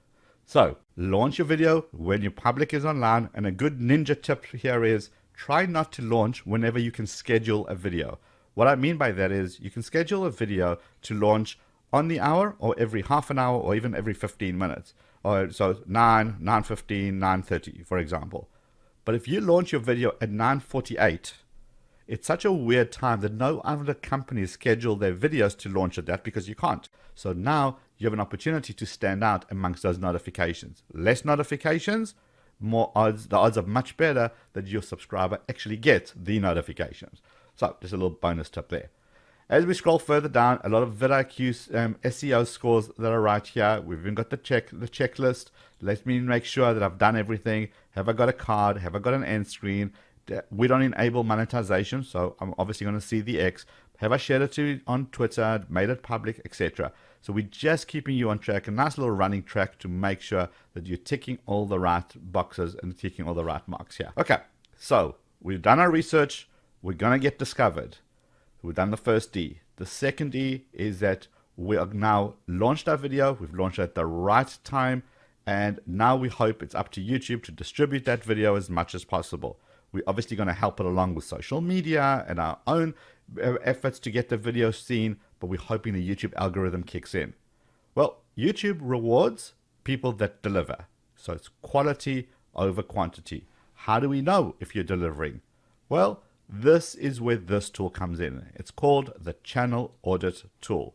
So launch your video when your public is online. And a good ninja tip here is try not to launch whenever you can schedule a video. What I mean by that is you can schedule a video to launch on the hour or every half an hour or even every 15 minutes. or so 9, 9:15, 9:30, for example. But if you launch your video at 9:48, it's such a weird time that no other companies schedule their videos to launch at that because you can't. So now you have an opportunity to stand out amongst those notifications. Less notifications, more odds. The odds are much better that your subscriber actually gets the notifications. So just a little bonus tip there. As we scroll further down, a lot of vidIQ SEO scores that are right here. We've even got the checklist. Let me make sure that I've done everything. Have I got a card? Have I got an end screen? We don't enable monetization, so I'm obviously going to see the X. Have I shared it on Twitter, made it public, etc.? So we're just keeping you on track, a nice little running track to make sure that you're ticking all the right boxes and ticking all the right marks here. Okay, so we've done our research. We're going to get discovered. We've done the first D. The second D is that we have now launched our video. We've launched it at the right time. And now we hope it's up to YouTube to distribute that video as much as possible. We're obviously going to help it along with social media and our own efforts to get the video seen, but we're hoping the YouTube algorithm kicks in. Well, YouTube rewards people that deliver. So it's quality over quantity. How do we know if you're delivering? Well, this is where this tool comes in. It's called the Channel Audit tool.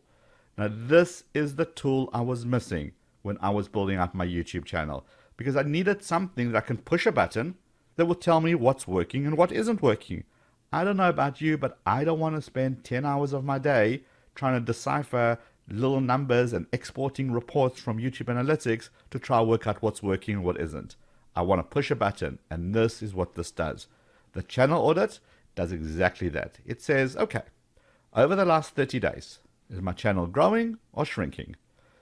Now, this is the tool I was missing when I was building up my YouTube channel, because I needed something that I can push a button that will tell me what's working and what isn't working. I don't know about you, but I don't want to spend 10 hours of my day trying to decipher little numbers and exporting reports from YouTube Analytics to try to work out what's working and what isn't. I want to push a button, and this is what this does. The Channel Audit does exactly that. It says, okay, over the last 30 days, is my channel growing or shrinking?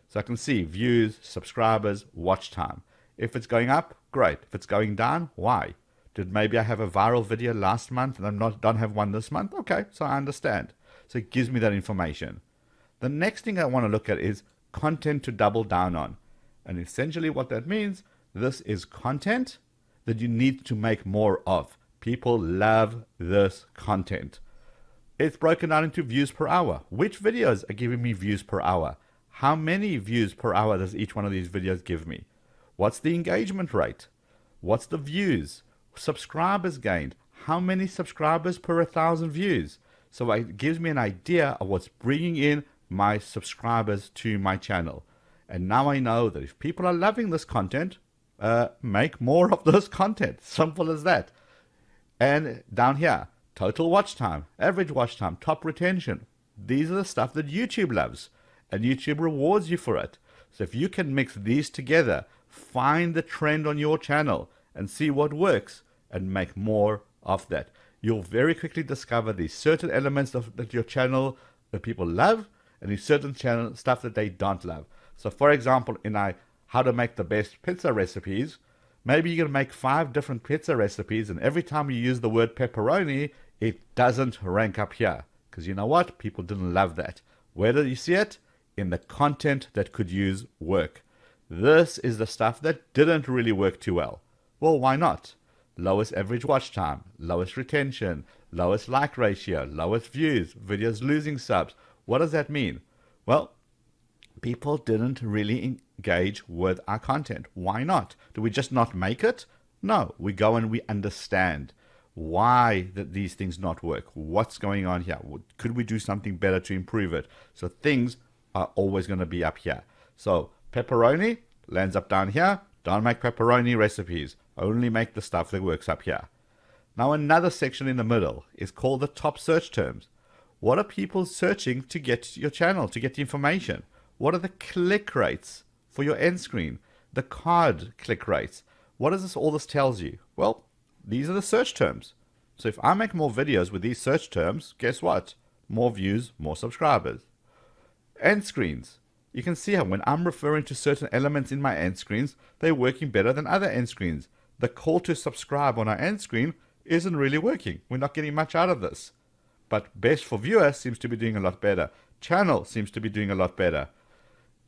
So I can see views, subscribers, watch time. If it's going up, great. If it's going down, why? Did maybe I have a viral video last month and I don't have one this month? Okay, so I understand. So it gives me that information. The next thing I want to look at is content to double down on. And essentially what that means, this is content that you need to make more of. People love this content. It's broken down into views per hour. Which videos are giving me views per hour? How many views per hour does each one of these videos give me? What's the engagement rate? What's the views? Subscribers gained. How many subscribers per 1,000 views? So it gives me an idea of what's bringing in my subscribers to my channel. And now I know that if people are loving this content, make more of this content. Simple as that. And down here, total watch time, average watch time, top retention. These are the stuff that YouTube loves, and YouTube rewards you for it. So if you can mix these together, find the trend on your channel and see what works and make more of that, you'll very quickly discover these certain elements that your channel, that people love, and these certain channel stuff that they don't love. So for example, in how to make the best pizza recipes, maybe you're going to make 5 different pizza recipes, and every time you use the word pepperoni, it doesn't rank up here. Because you know what? People didn't love that. Where do you see it? In the content that could use work. This is the stuff that didn't really work too well. Well, why not? Lowest average watch time, lowest retention, lowest like ratio, lowest views, videos losing subs. What does that mean? Well, people didn't really engage with our content. Why not? Do we just not make it? No, we go and we understand why these things not work. What's going on here? Could we do something better to improve it? So things are always going to be up here. So pepperoni lands up down here. Don't make pepperoni recipes. Only make the stuff that works up here. Now another section in the middle is called the top search terms. What are people searching to get to your channel, to get the information? What are the click rates for your end screen? The card click rates. What does all this tells you? Well, these are the search terms. So if I make more videos with these search terms, guess what? More views, more subscribers. End screens. You can see how when I'm referring to certain elements in my end screens, they're working better than other end screens. The call to subscribe on our end screen isn't really working. We're not getting much out of this. But best for viewer seems to be doing a lot better. Channel seems to be doing a lot better.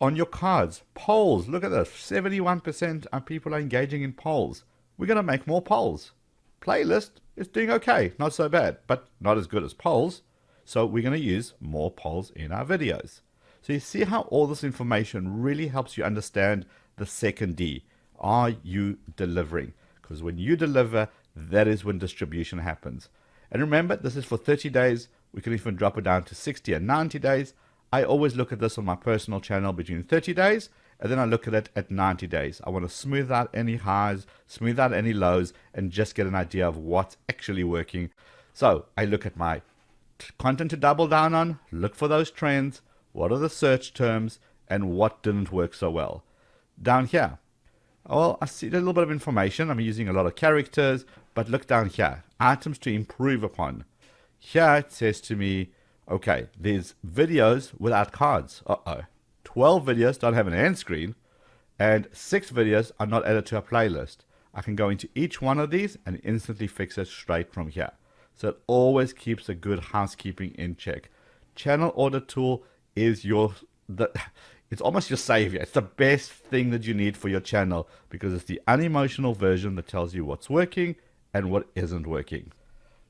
On your cards, polls, look at this. 71% of people are engaging in polls. We're going to make more polls. Playlist is doing okay. Not so bad, but not as good as polls. So we're going to use more polls in our videos. So you see how all this information really helps you understand the second D. Are you delivering? Because when you deliver, that is when distribution happens. And remember, this is for 30 days. We can even drop it down to 60 and 90 days. I always look at this on my personal channel between 30 days, and then I look at it at 90 days. I want to smooth out any highs, smooth out any lows, and just get an idea of what's actually working. So I look at my content to double down on, look for those trends, what are the search terms, and what didn't work so well. Down here, well, I see a little bit of information. I'm using a lot of characters, but look down here, items to improve upon. Here it says to me, okay, there's videos without cards. 12 videos don't have an end screen, and 6 videos are not added to a playlist. I can go into each one of these and instantly fix it straight from here. So it always keeps a good housekeeping in check. Channel Audit Tool is it's almost your savior. It's the best thing that you need for your channel because it's the unemotional version that tells you what's working and what isn't working.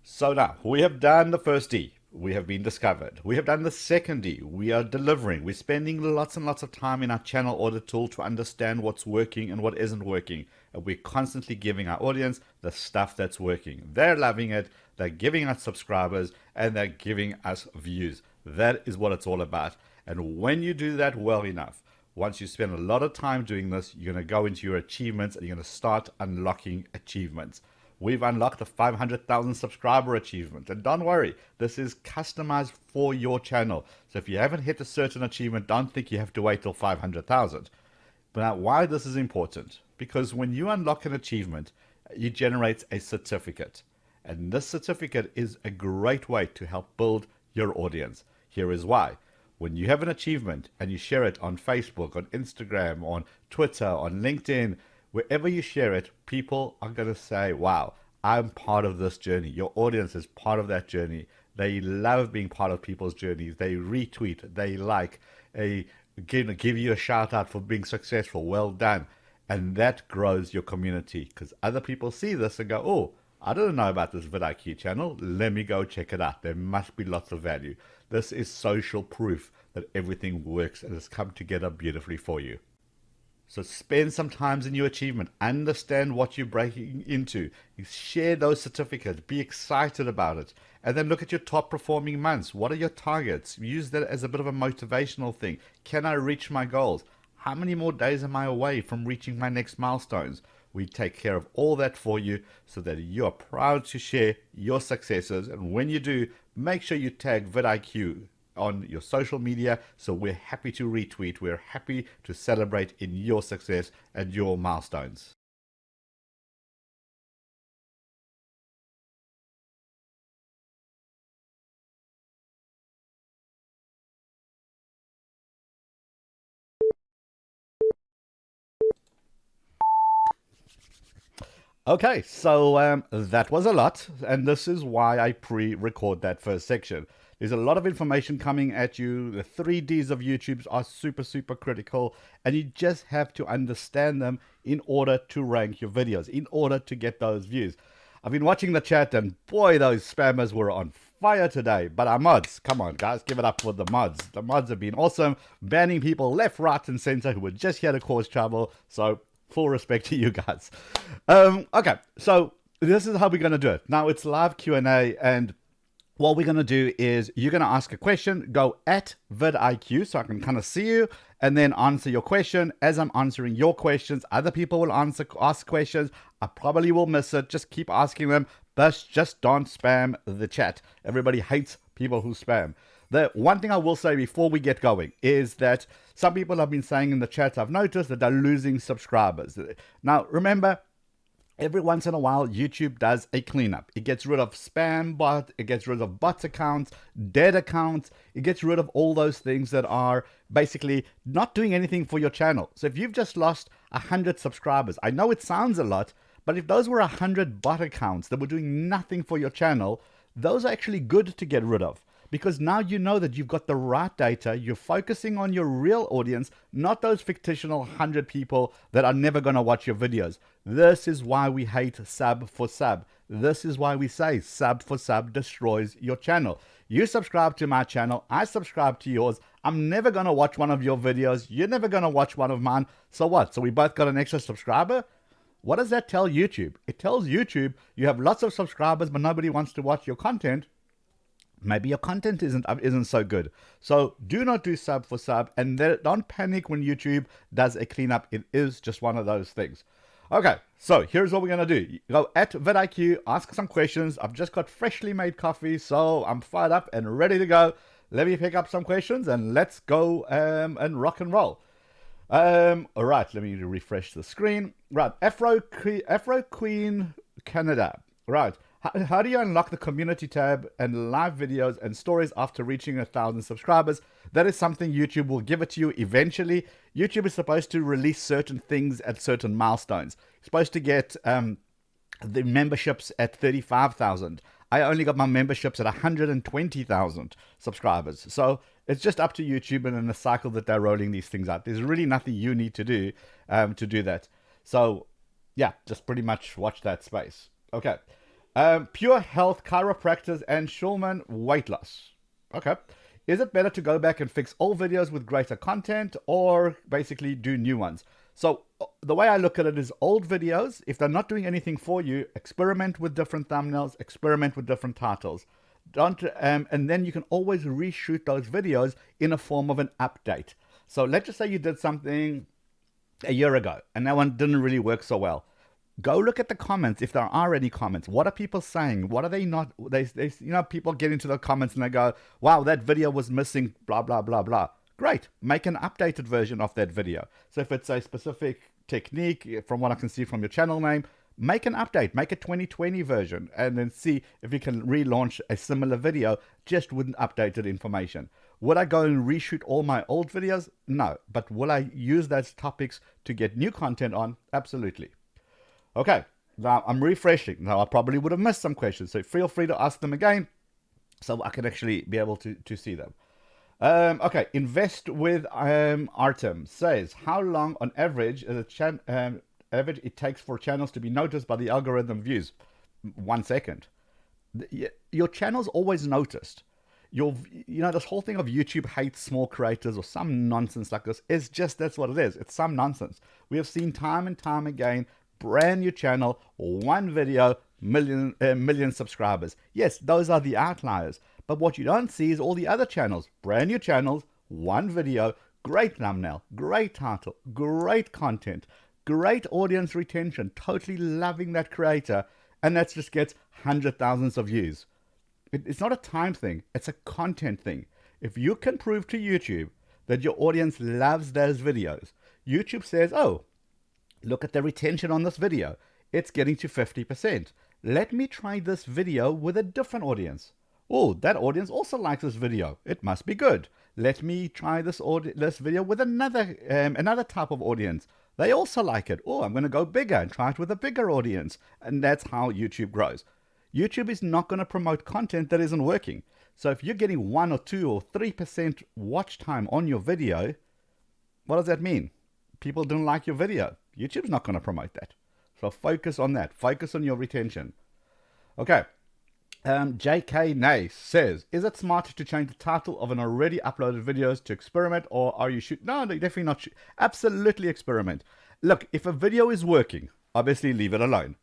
So now we have done the first D. We have been discovered. We have done the second D. We are delivering. We're spending lots and lots of time in our channel audit tool to understand what's working and what isn't working. And we're constantly giving our audience the stuff that's working. They're loving it. They're giving us subscribers and they're giving us views. That is what it's all about. And when you do that well enough, once you spend a lot of time doing this, you're going to go into your achievements and you're going to start unlocking achievements. We've unlocked the 500,000 subscriber achievement. And don't worry, this is customized for your channel. So if you haven't hit a certain achievement, don't think you have to wait till 500,000. But now, why this is important? Because when you unlock an achievement, it generates a certificate. And this certificate is a great way to help build your audience. Here is why. When you have an achievement and you share it on Facebook, on Instagram, on Twitter, on LinkedIn, wherever you share it, people are going to say, wow, I'm part of this journey. Your audience is part of that journey. They love being part of people's journeys. They retweet, they like, they give you a shout out for being successful. Well done. And that grows your community because other people see this and go, oh, I didn't know about this vidIQ channel. Let me go check it out. There must be lots of value. This is social proof that everything works and has come together beautifully for you. So spend some time in your achievement. Understand what you're breaking into. Share those certificates. Be excited about it. And then look at your top performing months. What are your targets? Use that as a bit of a motivational thing. Can I reach my goals? How many more days am I away from reaching my next milestones? We take care of all that for you so that you are proud to share your successes. And when you do, make sure you tag vidIQ on your social media, so we're happy to retweet, we're happy to celebrate in your success and your milestones. Okay, so that was a lot, and this is why I pre-record that first section. There's a lot of information coming at you. The 3Ds of YouTube are super, super critical, and you just have to understand them in order to rank your videos, in order to get those views. I've been watching the chat, and boy, those spammers were on fire today. But our mods, come on, guys, give it up for the mods. The mods have been awesome, banning people left, right, and center who were just here to cause trouble. So full respect to you guys. Okay, so this is how we're going to do it. Now it's live Q&A, and what we're going to do is you're going to ask a question, go at vidIQ so I can kind of see you, and then answer your question. As I'm answering your questions, other people will ask questions. I probably will miss it. Just keep asking them, but just don't spam the chat. Everybody hates people who spam. The one thing I will say before we get going is that some people have been saying in the chat, I've noticed that they're losing subscribers. Now, remember, every once in a while, YouTube does a cleanup. It gets rid of spam bot, it gets rid of bot accounts, dead accounts, it gets rid of all those things that are basically not doing anything for your channel. So if you've just lost 100 subscribers, I know it sounds a lot, but if those were 100 bot accounts that were doing nothing for your channel, those are actually good to get rid of. Because now you know that you've got the right data, you're focusing on your real audience, not those fictional 100 people that are never going to watch your videos. This is why we hate sub for sub. This is why we say sub for sub destroys your channel. You subscribe to my channel, I subscribe to yours. I'm never going to watch one of your videos. You're never going to watch one of mine. So what? So we both got an extra subscriber? What does that tell YouTube? It tells YouTube you have lots of subscribers, but nobody wants to watch your content. Maybe your content isn't so good. So do not do sub for sub, and don't panic when YouTube does a cleanup. It is just one of those things. Okay, so here's what we're going to do. Go at vidIQ, ask some questions. I've just got freshly made coffee, so I'm fired up and ready to go. Let me pick up some questions and let's go and rock and roll. All right, let me refresh the screen. Right, Afro Queen Canada. Right, how do you unlock the community tab and live videos and stories after reaching 1,000 subscribers? That is something YouTube will give it to you eventually. YouTube is supposed to release certain things at certain milestones. You're supposed to get the memberships at 35,000. I only got my memberships at 120,000 subscribers. So it's just up to YouTube and in the cycle that they're rolling these things out. There's really nothing you need to do that. So yeah, just pretty much watch that space. Okay. Pure Health Chiropractors and Schulman Weight Loss. Okay. Is it better to go back and fix old videos with greater content or basically do new ones? So the way I look at it is old videos, if they're not doing anything for you, experiment with different thumbnails, experiment with different titles. And then you can always reshoot those videos in a form of an update. So let's just say you did something a year ago and that one didn't really work so well. Go look at the comments if there are any comments. What are people saying? What are they not? People get into the comments and they go, wow, that video was missing, blah, blah, blah, blah. Great. Make an updated version of that video. So if it's a specific technique, from what I can see from your channel name, make an update, make a 2020 version, and then see if you can relaunch a similar video just with updated information. Would I go and reshoot all my old videos? No. But will I use those topics to get new content on? Absolutely. Okay, now I'm refreshing. Now I probably would have missed some questions, so feel free to ask them again so I can actually be able to see them. Okay, Invest with Artem says, how long on average it takes for channels to be noticed by the algorithm views? 1 second. Your channel's always noticed. This whole thing of YouTube hates small creators or some nonsense like this is just, that's what it is. It's some nonsense. We have seen time and time again, brand new channel, one video, million subscribers. Yes, those are the outliers. But what you don't see is all the other channels, brand new channels, one video, great thumbnail, great title, great content, great audience retention, totally loving that creator, and that just gets hundreds of thousands of views. It's not a time thing, it's a content thing. If you can prove to YouTube that your audience loves those videos, YouTube says, oh, look at the retention on this video. It's getting to 50%. Let me try this video with a different audience. Oh, that audience also likes this video. It must be good. Let me try this video with another type of audience. They also like it. Oh, I'm going to go bigger and try it with a bigger audience. And that's how YouTube grows. YouTube is not going to promote content that isn't working. So if you're getting 1 or 2 or 3% watch time on your video, what does that mean? People didn't like your video. YouTube's not going to promote that. So focus on that. Focus on your retention. Okay. JK Nay says, is it smart to change the title of an already uploaded videos to experiment, or are you No, definitely not. Absolutely experiment. Look, if a video is working, obviously leave it alone.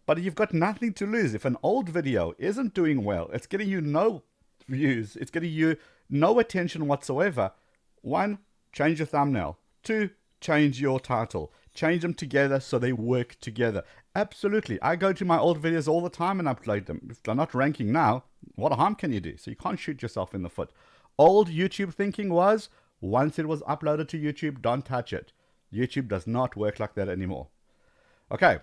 But you've got nothing to lose. If an old video isn't doing well, it's getting you no views, it's getting you no attention whatsoever. 1, change your thumbnail. 2, change your title. Change them together so they work together. Absolutely. I go to my old videos all the time and upload them. If they're not ranking now, what harm can you do? So you can't shoot yourself in the foot. Old YouTube thinking was, once it was uploaded to YouTube, don't touch it. YouTube does not work like that anymore. Okay.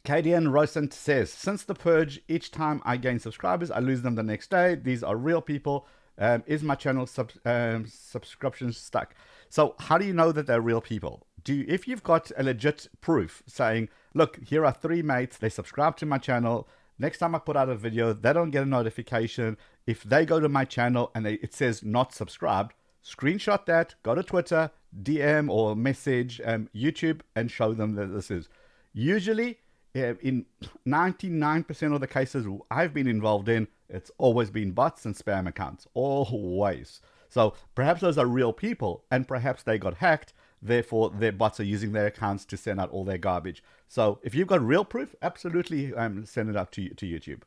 KDN Rosent says, since the purge, each time I gain subscribers, I lose them the next day. These are real people. Is my channel subscription stuck? So how do you know that they're real people? If you've got a legit proof saying, look, here are 3 mates, they subscribe to my channel. Next time I put out a video, they don't get a notification. If they go to my channel and it says not subscribed, screenshot that, go to Twitter, DM or message YouTube and show them that this is. Usually, in 99% of the cases I've been involved in, It's always been bots and spam accounts, always. So perhaps those are real people, and perhaps they got hacked. Therefore, their bots are using their accounts to send out all their garbage. So if you've got real proof, absolutely send it up to YouTube.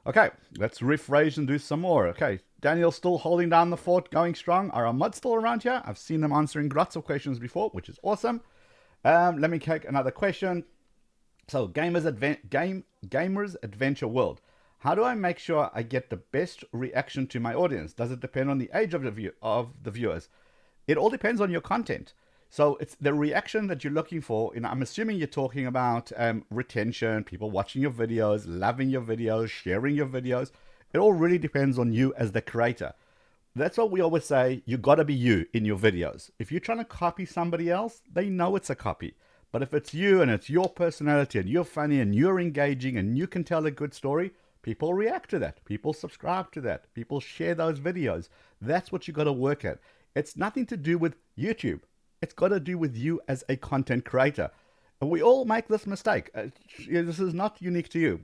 Okay, let's rephrase and do some more. Okay, Daniel's still holding down the fort, going strong. Are our mods still around here? I've seen them answering lots of questions before, which is awesome. Let me take another question. So, Gamers Adventure World. How do I make sure I get the best reaction to my audience? Does it depend on the age of the viewers? It all depends on your content. So it's the reaction that you're looking for. And I'm assuming you're talking about retention, people watching your videos, loving your videos, sharing your videos. It all really depends on you as the creator. That's what we always say. You got to be you in your videos. If you're trying to copy somebody else, they know it's a copy. But if it's you and it's your personality and you're funny and you're engaging and you can tell a good story, people react to that. People subscribe to that. People share those videos. That's what you got to work at. It's nothing to do with YouTube. It's got to do with you as a content creator. And we all make this mistake. This is not unique to you.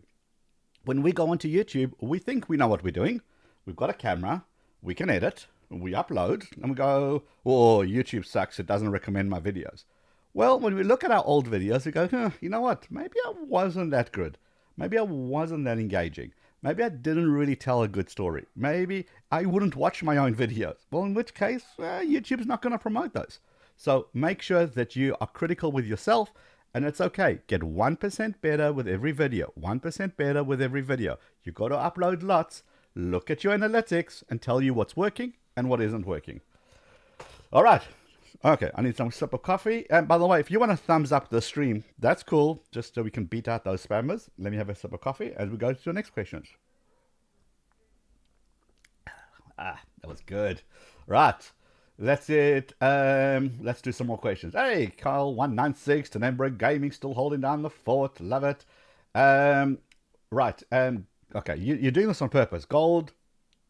When we go onto YouTube, we think we know what we're doing. We've got a camera. We can edit. We upload. And we go, oh, YouTube sucks. It doesn't recommend my videos. Well, when we look at our old videos, we go, you know what? Maybe I wasn't that good. Maybe I wasn't that engaging. Maybe I didn't really tell a good story. Maybe I wouldn't watch my own videos. Well, in which case, YouTube's not going to promote those. So make sure that you are critical with yourself, and it's okay. Get 1% better with every video. 1% better with every video. You got to upload lots, look at your analytics, and tell you what's working and what isn't working. All right. Okay, I need some sip of coffee. And by the way, if you want to thumbs up the stream, that's cool, just so we can beat out those spammers. Let me have a sip of coffee as we go to the next questions. That was good. Right. That's it. Let's do some more questions. Hey, Kyle196, Tenembra Gaming, still holding down the fort. Love it. Right. Okay, you're doing this on purpose. Gold.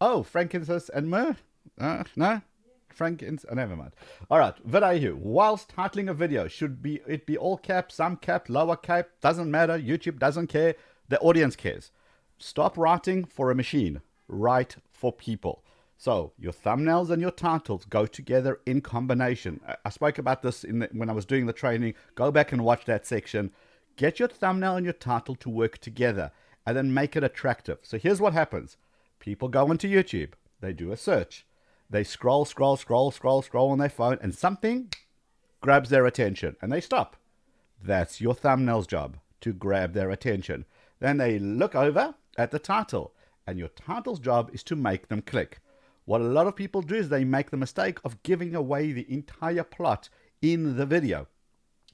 Oh, frankincense and myrrh. No? Frankincense. Oh, never mind. All right. vidIQ. Whilst titling a video, should it be all caps, some cap, lower cap? Doesn't matter. YouTube doesn't care. The audience cares. Stop writing for a machine. Write for people. So your thumbnails and your titles go together in combination. I spoke about this when I was doing the training. Go back and watch that section. Get your thumbnail and your title to work together and then make it attractive. So here's what happens. People go into YouTube. They do a search. They scroll on their phone, and something grabs their attention and they stop. That's your thumbnail's job, to grab their attention. Then they look over at the title, and your title's job is to make them click. What a lot of people do is they make the mistake of giving away the entire plot in the video.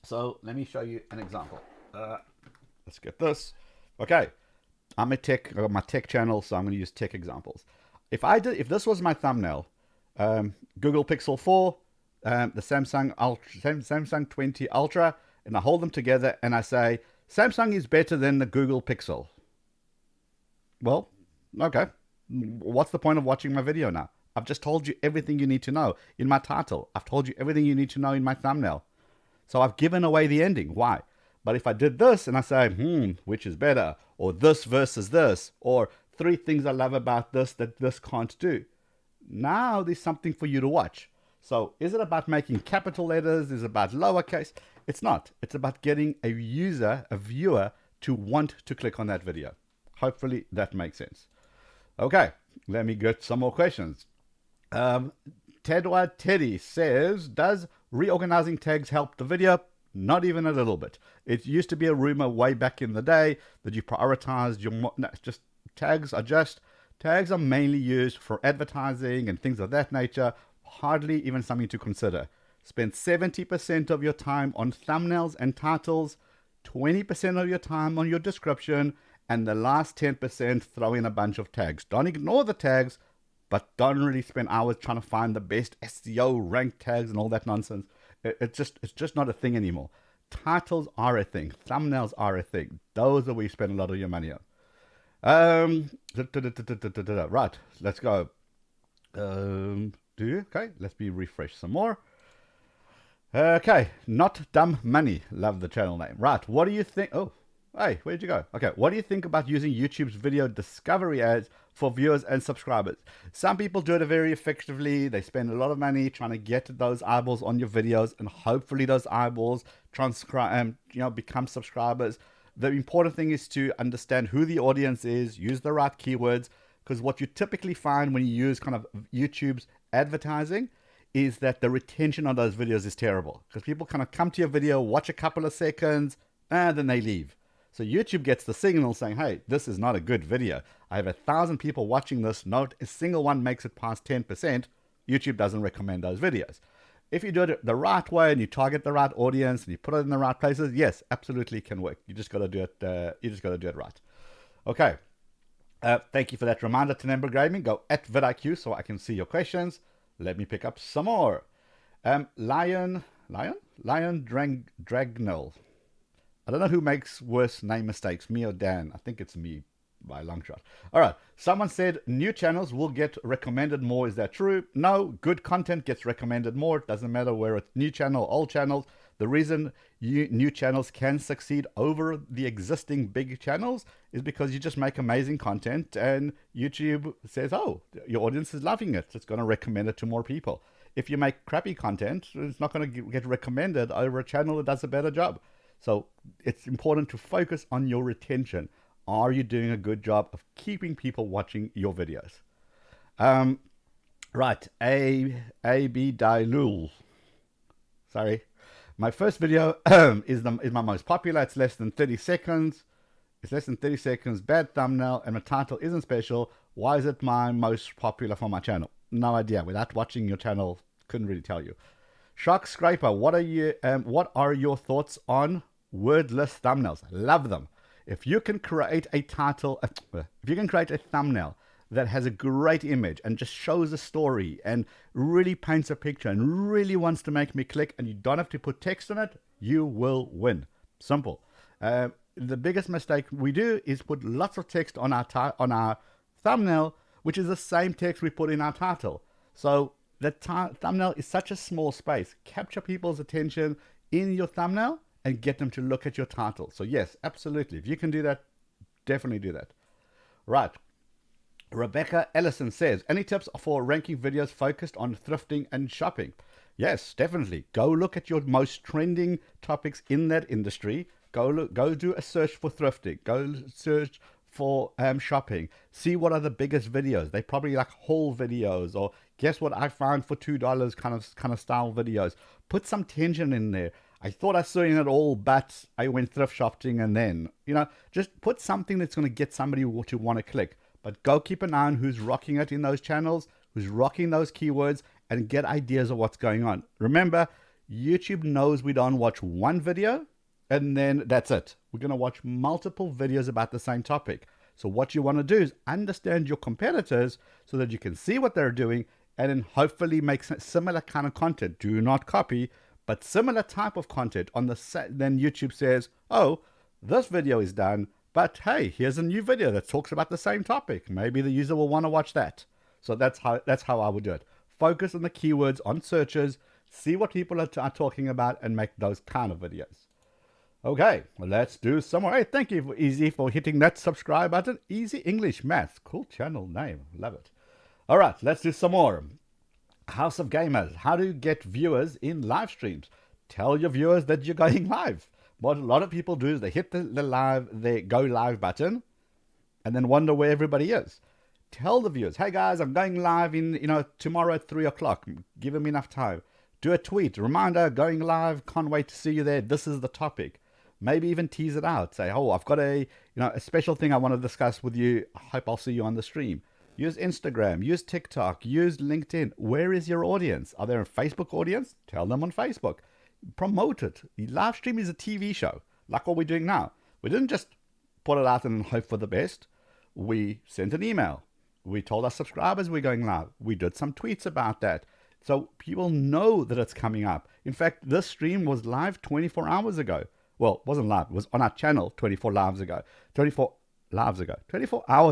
So let me show you an example. Let's get this. Okay, I'm my tech channel, so I'm going to use tech examples. If this was my thumbnail, Google Pixel 4, the Samsung 20 Ultra, and I hold them together and I say Samsung is better than the Google Pixel. Well, okay. What's the point of watching my video now? I've just told you everything you need to know in my title. I've told you everything you need to know in my thumbnail. So I've given away the ending. Why? But if I did this and I say, which is better? Or this versus this? Or 3 things I love about this that this can't do. Now there's something for you to watch. So is it about making capital letters? Is it about lowercase? It's not. It's about getting a viewer to want to click on that video. Hopefully that makes sense. Okay, let me get some more questions. Tedward Teddy says, does reorganizing tags help the video? Not even a little bit. It used to be a rumor way back in the day that you prioritized your... No, just tags are mainly used for advertising and things of that nature. Hardly even something to consider. Spend 70% of your time on thumbnails and titles, 20% of your time on your description, and the last 10% throw in a bunch of tags. Don't ignore the tags, but don't really spend hours trying to find the best SEO ranked tags and all that nonsense. It's just not a thing anymore. Titles are a thing. Thumbnails are a thing. Those are where you spend a lot of your money on. Right, let's go. Okay, let me refresh some more. Okay, Not Dumb Money. Love the channel name. Right, what do you think? Oh, Hey, where'd you go? Okay, what do you think about using YouTube's video discovery ads for viewers and subscribers? Some people do it very effectively. They spend a lot of money trying to get those eyeballs on your videos, and hopefully those eyeballs become subscribers. The important thing is to understand who the audience is, use the right keywords, because what you typically find when you use kind of YouTube's advertising is that the retention on those videos is terrible, because people kind of come to your video, watch a couple of seconds, and then they leave. So YouTube gets the signal saying, hey, this is not a good video. I have 1,000 people watching this. Not a single one makes it past 10%. YouTube doesn't recommend those videos. If you do it the right way and you target the right audience and you put it in the right places, yes, absolutely can work. You just got to do it. You just got to do it right. Okay. Thank you for that reminder, Tenembra Gaming. Go at vidIQ so I can see your questions. Let me pick up some more. Lion Dragnell. I don't know who makes worse name mistakes, me or Dan. I think it's me by a long shot. All right. Someone said new channels will get recommended more. Is that true? No. Good content gets recommended more. It doesn't matter where it's new channel, old channels. The reason new channels can succeed over the existing big channels is because you just make amazing content and YouTube says, oh, your audience is loving it. It's going to recommend it to more people. If you make crappy content, it's not going to get recommended over a channel that does a better job. So it's important to focus on your retention. Are you doing a good job of keeping people watching your videos? Right, A.B. Dailul. Sorry. My first video is my most popular. It's less than 30 seconds. It's less than 30 seconds. Bad thumbnail, and my title isn't special. Why is it my most popular for my channel? No idea. Without watching your channel, couldn't really tell you. Shark Scraper, what are your thoughts on wordless thumbnails? Love them. If you can create a title, if you can create a thumbnail that has a great image and just shows a story and really paints a picture and really wants to make me click, and you don't have to put text on it, you will win. Simple. The biggest mistake we do is put lots of text on our thumbnail, which is the same text we put in our title. So the thumbnail is such a small space. Capture people's attention in your thumbnail and get them to look at your title. So yes, absolutely. If you can do that, definitely do that. Right. Rebecca Ellison says, any tips for ranking videos focused on thrifting and shopping? Yes, definitely. Go look at your most trending topics in that industry. Go do a search for thrifting. Go search for shopping. See what are the biggest videos. They probably like haul videos, or guess what I found for $2 kind of style videos. Put some tension in there. I thought I saw it all, but I went thrift shopping, and then, just put something that's going to get somebody to want to click. But go keep an eye on who's rocking it in those channels, who's rocking those keywords, and get ideas of what's going on. Remember, YouTube knows we don't watch one video and then that's it. We're going to watch multiple videos about the same topic. So what you want to do is understand your competitors so that you can see what they're doing and then hopefully make similar kind of content. Do not copy, but similar type of content on then YouTube says, oh, this video is done, but hey, here's a new video that talks about the same topic. Maybe the user will want to watch that. So that's how I would do it. Focus on the keywords on searches, see what people are talking about, and make those kind of videos. Okay, well, let's do some more. Hey, thank you, Easy, for hitting that subscribe button. Easy English Maths. Cool channel name. Love it. All right, let's do some more. House of Gamers. How to get viewers in live streams. Tell your viewers that you're going live. What a lot of people do is they hit the go live button and then wonder where everybody is. Tell the viewers, hey guys, I'm going live in, tomorrow at 3 o'clock. Give them enough time. Do a tweet, reminder, going live. Can't wait to see you there. This is the topic. Maybe even tease it out. Say, oh, I've got a special thing I want to discuss with you. I hope I'll see you on the stream. Use Instagram, use TikTok, use LinkedIn. Where is your audience? Are there a Facebook audience? Tell them on Facebook. Promote it. The live stream is a TV show, like what we're doing now. We didn't just put it out and hope for the best. We sent an email. We told our subscribers we're going live. We did some tweets about that. So people know that it's coming up. In fact, this stream was live 24 hours ago. Well, it wasn't live. It was on our channel 24 hours ago. 24 hours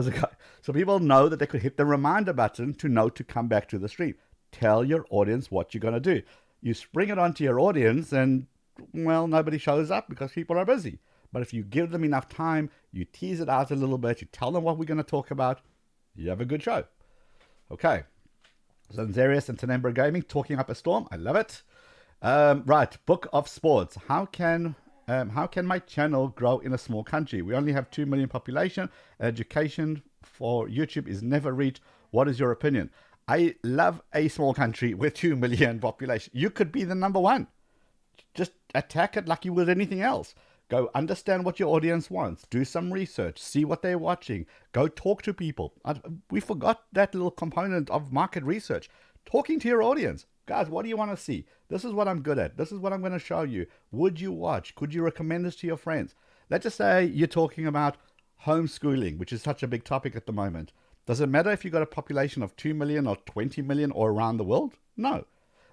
ago. So people know that they could hit the reminder button to know to come back to the stream. Tell your audience what you're going to do. You spring it onto your audience and, well, nobody shows up because people are busy. But if you give them enough time, you tease it out a little bit, you tell them what we're going to talk about, you have a good show. Okay. Zanzarius and Tenembra Gaming, talking up a storm. I love it. Right. Book of Sports. How can my channel grow in a small country? We only have 2 million population. Education for YouTube is never reached. What is your opinion? I love a small country with 2 million population. You could be the number one. Just attack it like you would anything else. Go understand what your audience wants. Do some research. See what they're watching. Go talk to people. We forgot that little component of market research. Talking to your audience. Guys, what do you want to see? This is what I'm good at. This is what I'm going to show you. Would you watch? Could you recommend this to your friends? Let's just say you're talking about homeschooling, which is such a big topic at the moment. Does it matter if you've got a population of 2 million or 20 million or around the world? No.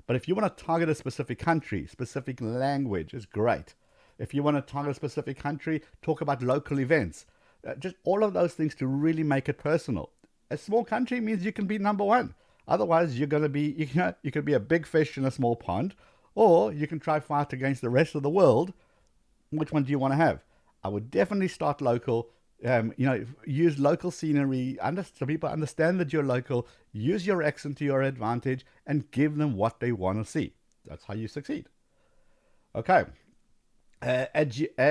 But if you want to target a specific country, specific language is great. If you want to target a specific country, talk about local events. Just all of those things to really make it personal. A small country means you can be number one. Otherwise, you're going to be, you can be a big fish in a small pond, or you can try fight against the rest of the world. Which one do you want to have? I would definitely start local. Use local scenery. So people understand that you're local. Use your accent to your advantage and give them what they want to see. That's how you succeed. Okay. Edification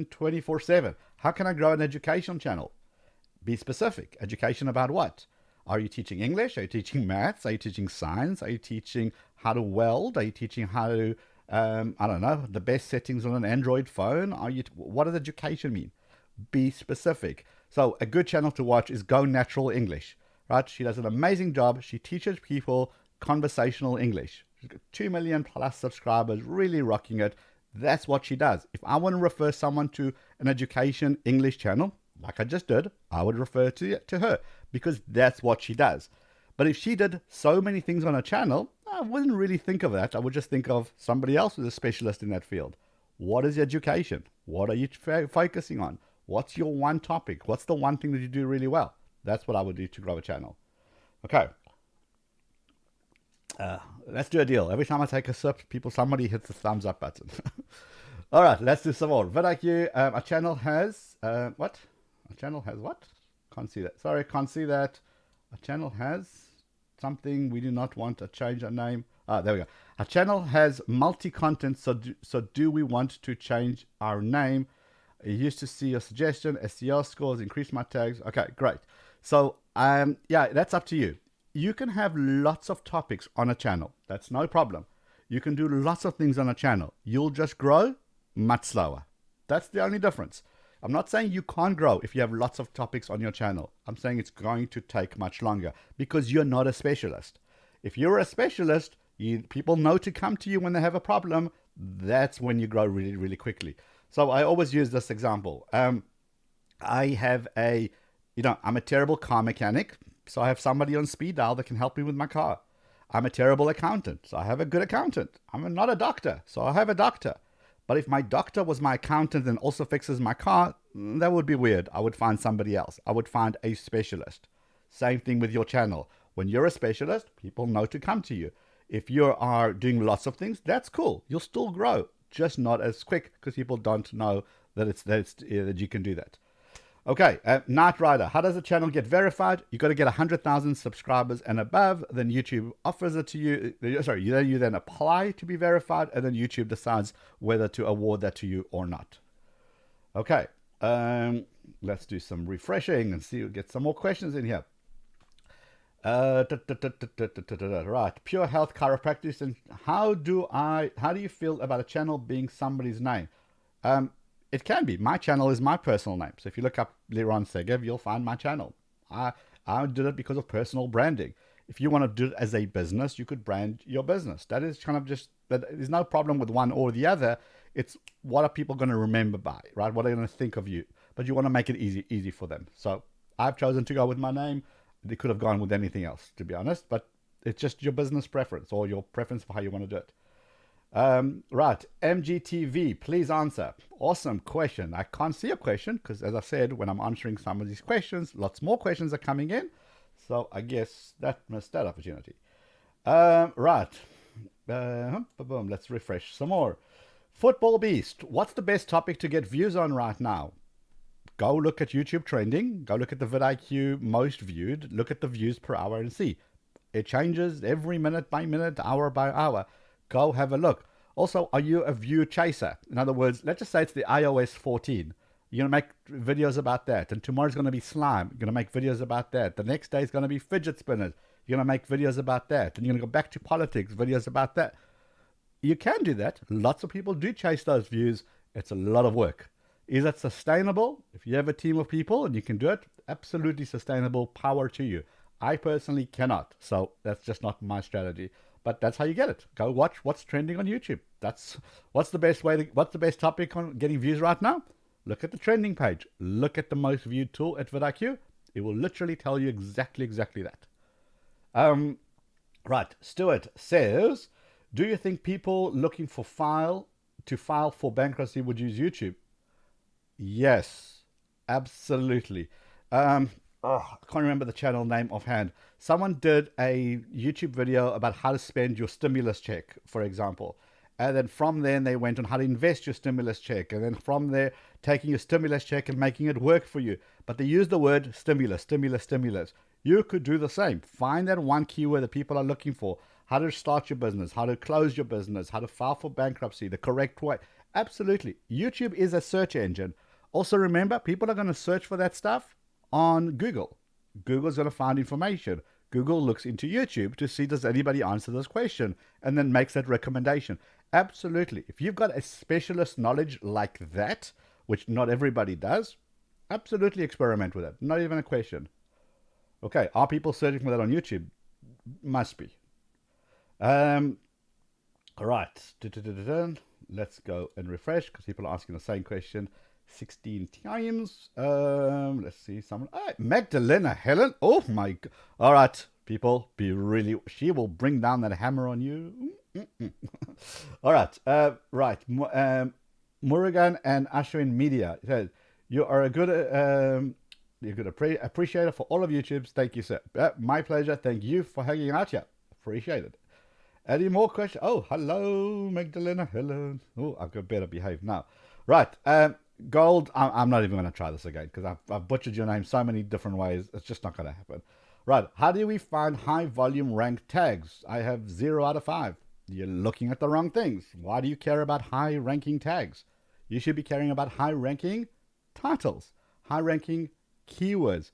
24/7. How can I grow an education channel? Be specific. Education about what? Are you teaching English? Are you teaching maths? Are you teaching science? Are you teaching how to weld? Are you teaching how to, I don't know, the best settings on an Android phone? What does education mean? Be specific. So a good channel to watch is Go Natural English, right? She does an amazing job. She teaches people conversational English. She's got 2 million plus subscribers, really rocking it. That's what she does. If I want to refer someone to an education English channel, like I just did, I would refer to her because that's what she does. But if she did so many things on her channel, I wouldn't really think of that. I would just think of somebody else who's a specialist in that field. What is education? What are you focusing on? What's your one topic? What's the one thing that you do really well? That's what I would do to grow a channel. Okay. Let's do a deal. Every time I take a sip, somebody hits the thumbs up button. All right, let's do some more. vidIQ, our channel has, what? Our channel has what? Can't see that. Sorry, can't see that. Our channel has something. We do not want to change our name. There we go. Our channel has multi-content, so do we want to change our name? I used to see your suggestion, SEO scores, increase my tags. Okay, great. So, yeah, that's up to you. You can have lots of topics on a channel. That's no problem. You can do lots of things on a channel. You'll just grow much slower. That's the only difference. I'm not saying you can't grow if you have lots of topics on your channel. I'm saying it's going to take much longer because you're not a specialist. If you're a specialist, people know to come to you when they have a problem. That's when you grow really, really quickly. So I always use this example. I have I'm a terrible car mechanic. So I have somebody on speed dial that can help me with my car. I'm a terrible accountant. So I have a good accountant. I'm not a doctor. So I have a doctor. But if my doctor was my accountant and also fixes my car, that would be weird. I would find somebody else. I would find a specialist. Same thing with your channel. When you're a specialist, people know to come to you. If you are doing lots of things, that's cool. You'll still grow, just not as quick because people don't know that you can do that. Okay, Knight Rider. How does a channel get verified? You got to get 100,000 subscribers and above. Then YouTube offers it to you. You then apply to be verified, and then YouTube decides whether to award that to you or not. Okay, let's do some refreshing and get some more questions in here. Right, Pure Health Chiropractic. And how do you feel about a channel being somebody's name? It can be. My channel is my personal name. So if you look up Liron Segev, you'll find my channel. I did it because of personal branding. If you want to do it as a business, you could brand your business. That is kind of there's no problem with one or the other. It's what are people going to remember by, right? What are they going to think of you? But you want to make it easy for them. So I've chosen to go with my name. They could have gone with anything else, to be honest. But it's just your business preference or your preference for how you want to do it. Right, MGTV, please answer. Awesome question. I can't see a question because, as I said, when I'm answering some of these questions, lots more questions are coming in. So I guess that missed that opportunity. Right. Let's refresh some more. Football Beast, what's the best topic to get views on right now? Go look at YouTube trending, go look at the vidIQ most viewed, look at the views per hour and see. It changes every minute by minute, hour by hour. Go have a look. Also, are you a view chaser? In other words, let's just say it's the iOS 14. You're going to make videos about that. And tomorrow's going to be slime. You're going to make videos about that. The next day is going to be fidget spinners. You're going to make videos about that. And you're going to go back to politics, videos about that. You can do that. Lots of people do chase those views. It's a lot of work. Is it sustainable? If you have a team of people and you can do it, absolutely sustainable. Power to you. I personally cannot. So that's just not my strategy. But that's how you get it. Go watch what's trending on YouTube. What's the best topic on getting views right now? Look at the trending page. Look at the most viewed tool at vidIQ. It will literally tell you exactly that. Right. Stuart says, do you think people looking for file for bankruptcy would use YouTube? Yes, absolutely. I can't remember the channel name offhand. Someone did a YouTube video about how to spend your stimulus check, for example. And then from there, they went on how to invest your stimulus check. And then from there, taking your stimulus check and making it work for you. But they used the word stimulus. You could do the same. Find that one keyword that people are looking for. How to start your business, how to close your business, how to file for bankruptcy, the correct way. Absolutely. YouTube is a search engine. Also remember, people are going to search for that stuff on Google. Google's going to find information. Google looks into YouTube to see does anybody answer this question and then makes that recommendation. Absolutely. If you've got a specialist knowledge like that, which not everybody does, absolutely experiment with it. Not even a question. Okay, are people searching for that on YouTube? Must be. All right. Let's go and refresh because people are asking the same question 16 times. Let's see. Someone. Magdalena Helen. Oh my God. All right, people. She will bring down that hammer on you. All right. Right. Murugan and Ashwin Media says, you are a good appreciator for all of YouTube's. Thank you, sir. My pleasure. Thank you for hanging out here. Appreciate it. Any more questions? Oh, hello, Magdalena. Hello. Oh, I've got better behave now. Right. Gold. I'm not even going to try this again because I've butchered your name so many different ways. It's just not going to happen. Right. How do we find high volume ranked tags? I have 0 out of 5. You're looking at the wrong things. Why do you care about high ranking tags? You should be caring about high ranking titles, high ranking keywords.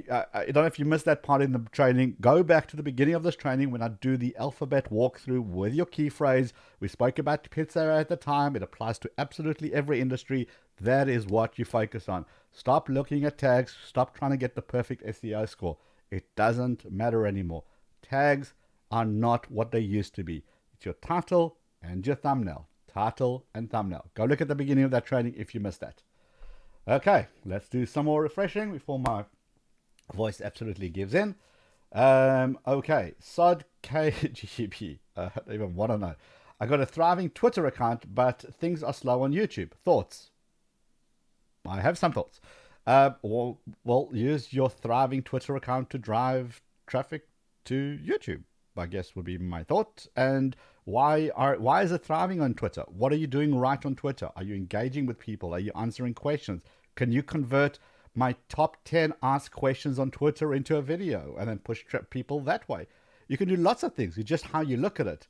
I don't know if you missed that part in the training. Go back to the beginning of this training when I do the alphabet walkthrough with your key phrase. We spoke about pizza at the time. It applies to absolutely every industry. That is what you focus on. Stop looking at tags. Stop trying to get the perfect SEO score. It doesn't matter anymore. Tags are not what they used to be. It's your title and your thumbnail. Title and thumbnail. Go look at the beginning of that training if you missed that. Okay, let's do some more refreshing before my voice absolutely gives in. Okay, Sod KGP. I don't even want to know. I got a thriving Twitter account, but things are slow on YouTube. Thoughts? I have some thoughts. Well, use your thriving Twitter account to drive traffic to YouTube, I guess would be my thought. And why is it thriving on Twitter? What are you doing right on Twitter? Are you engaging with people? Are you answering questions? Can you convert my top 10 ask questions on Twitter into a video and then push people that way? You can do lots of things. It's just how you look at it.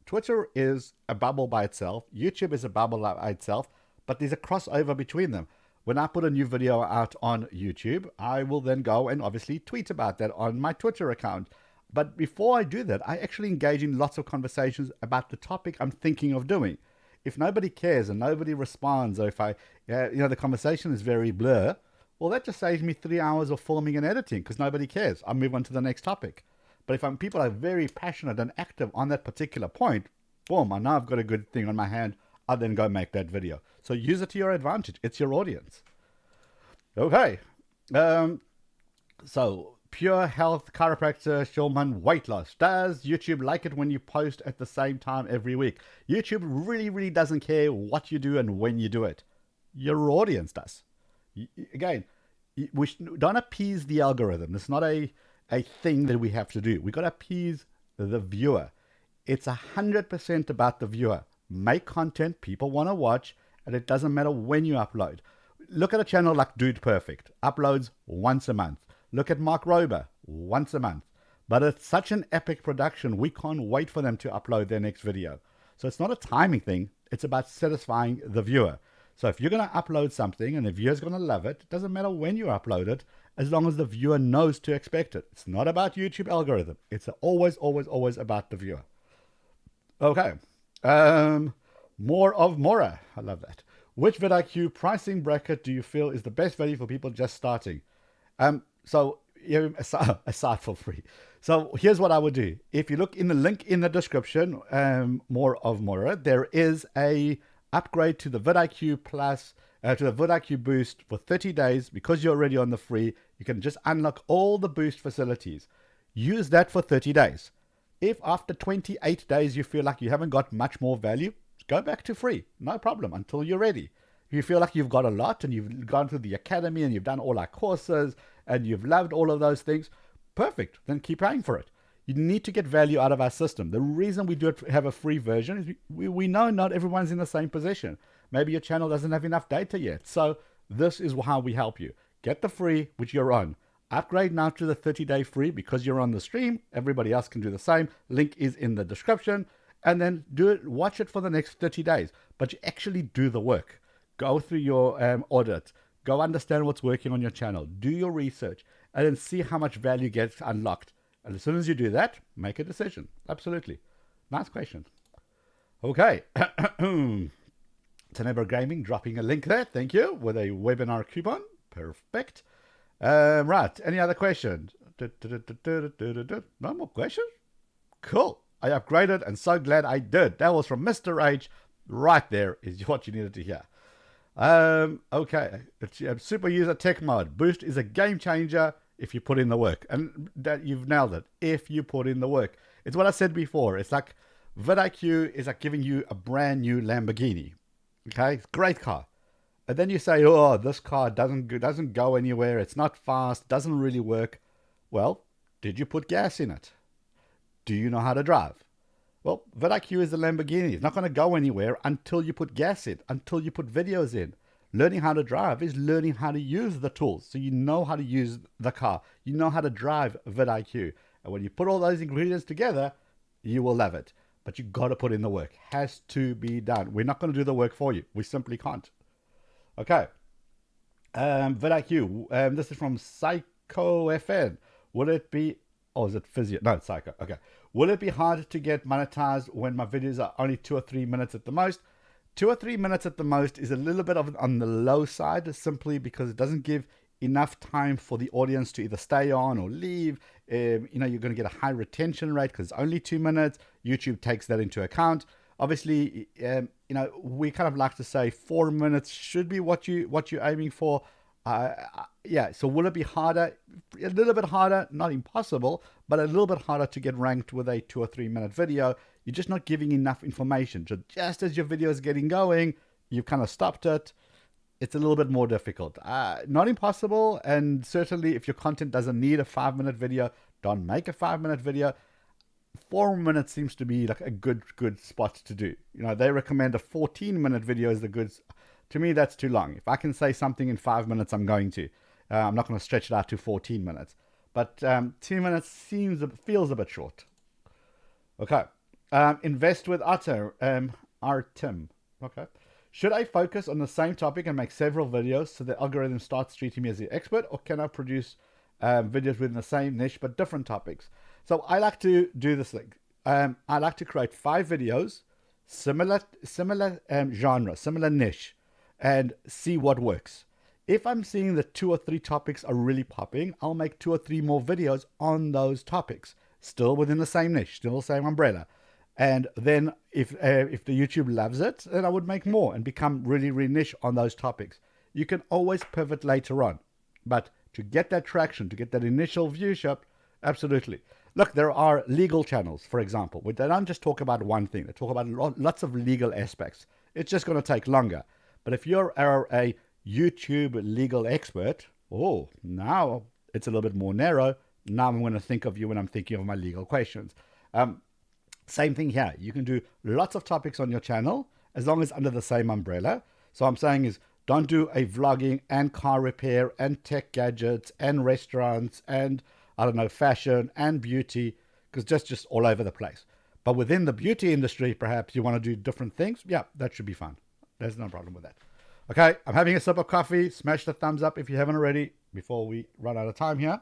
Twitter is a bubble by itself. YouTube is a bubble by itself, but there's a crossover between them. When I put a new video out on YouTube, I will then go and obviously tweet about that on my Twitter account. But before I do that, I actually engage in lots of conversations about the topic I'm thinking of doing. If nobody cares and nobody responds, or if the conversation is very blur, well, that just saves me 3 hours of filming and editing because nobody cares. I'll move on to the next topic. But if people are very passionate and active on that particular point, boom, I know I've got a good thing on my hand. I'll then go make that video. So use it to your advantage. It's your audience. Okay. So Pure Health Chiropractor Shulman weight loss. Does YouTube like it when you post at the same time every week? YouTube really, really doesn't care what you do and when you do it. Your audience does. Again, we don't appease the algorithm. It's not a thing that we have to do. We got to appease the viewer. It's 100% about the viewer. Make content people want to watch, and it doesn't matter when you upload. Look at a channel like Dude Perfect, uploads once a month. Look at Mark Rober, once a month. But it's such an epic production, we can't wait for them to upload their next video. So it's not a timing thing, it's about satisfying the viewer. So if you're going to upload something and the viewer's going to love it, it doesn't matter when you upload it, as long as the viewer knows to expect it. It's not about YouTube algorithm. It's always, always, always about the viewer. Okay. More of Mora. I love that. Which vidIQ pricing bracket do you feel is the best value for people just starting? So aside for free. So here's what I would do. If you look in the link in the description, more of Mora, there is a upgrade to the vidIQ Plus, to the vidIQ Boost for 30 days. Because you're already on the free, you can just unlock all the Boost facilities. Use that for 30 days. If after 28 days you feel like you haven't got much more value, go back to free. No problem, until you're ready. If you feel like you've got a lot and you've gone through the academy and you've done all our courses and you've loved all of those things, perfect, then keep paying for it. You need to get value out of our system. The reason we do it, have a free version is we know not everyone's in the same position. Maybe your channel doesn't have enough data yet. So this is how we help you. Get the free, which you're on. Upgrade now to the 30-day free because you're on the stream. Everybody else can do the same. Link is in the description. And then watch it for the next 30 days. But you actually do the work. Go through your audit. Go understand what's working on your channel. Do your research. And then see how much value gets unlocked. And as soon as you do that, make a decision. Absolutely. Nice question. Okay. Tenebra Gaming dropping a link there. Thank you. With a webinar coupon. Perfect. Right. Any other questions? No more questions? Cool. I upgraded and so glad I did. That was from Mr. H. Right there is what you needed to hear. Okay. It's super user tech mod. Boost is a game changer if you put in the work. And that you've nailed it. If you put in the work. It's what I said before. It's like vidIQ is like giving you a brand new Lamborghini. Okay. It's a great car. And then you say, oh, this car doesn't go anywhere. It's not fast. Doesn't really work. Well, did you put gas in it? Do you know how to drive? Well, vidIQ is the Lamborghini. It's not going to go anywhere until you put gas in, until you put videos in. Learning how to drive is learning how to use the tools. So you know how to use the car. You know how to drive vidIQ. And when you put all those ingredients together, you will love it. But you got to put in the work. Has to be done. We're not going to do the work for you. We simply can't. Okay. vidIQ. This is from Psycho FN. Will it be... Oh, is it Physio? No, it's Psycho. Okay. Will it be hard to get monetized when my videos are only 2 or 3 minutes at the most? 2 or 3 minutes at the most is a little bit on the low side, simply because it doesn't give enough time for the audience to either stay on or leave. You're going to get a high retention rate because it's only 2 minutes. YouTube takes that into account. Obviously, we kind of like to say 4 minutes should be what you're aiming for. Yeah, so will it be harder? A little bit harder, not impossible, but a little bit harder to get ranked with a 2 or 3 minute video. You're just not giving enough information. So just as your video is getting going, you've kind of stopped it. It's a little bit more difficult. Not impossible, and certainly if your content doesn't need a 5 minute video, don't make a 5 minute video. 4 minutes seems to be like a good spot to do. They recommend a 14-minute video is the good. To me, that's too long. If I can say something in 5 minutes, I'm going to. I'm not going to stretch it out to 14 minutes. But 2 minutes feels a bit short. Okay. Invest with Artem. Okay. Should I focus on the same topic and make several videos so the algorithm starts treating me as the expert, or can I produce videos within the same niche but different topics? So I like to do this thing. I like to create 5 videos, similar genre, similar niche, and see what works. If I'm seeing that 2 or 3 topics are really popping, I'll make 2 or 3 more videos on those topics, still within the same niche, still the same umbrella. And then if the YouTube loves it, then I would make more and become really, really niche on those topics. You can always pivot later on. But to get that traction, to get that initial viewership, absolutely. Look, there are legal channels, for example, where they don't just talk about one thing. They talk about lots of legal aspects. It's just going to take longer. But if you're a YouTube legal expert, now it's a little bit more narrow. Now I'm going to think of you when I'm thinking of my legal questions. Same thing here. You can do lots of topics on your channel as long as under the same umbrella. So I'm saying is don't do a vlogging and car repair and tech gadgets and restaurants and I don't know, fashion and beauty, because just all over the place. But within the beauty industry, perhaps you want to do different things. Yeah, that should be fun. There's no problem with that. Okay, I'm having a sip of coffee. Smash the thumbs up if you haven't already before we run out of time here.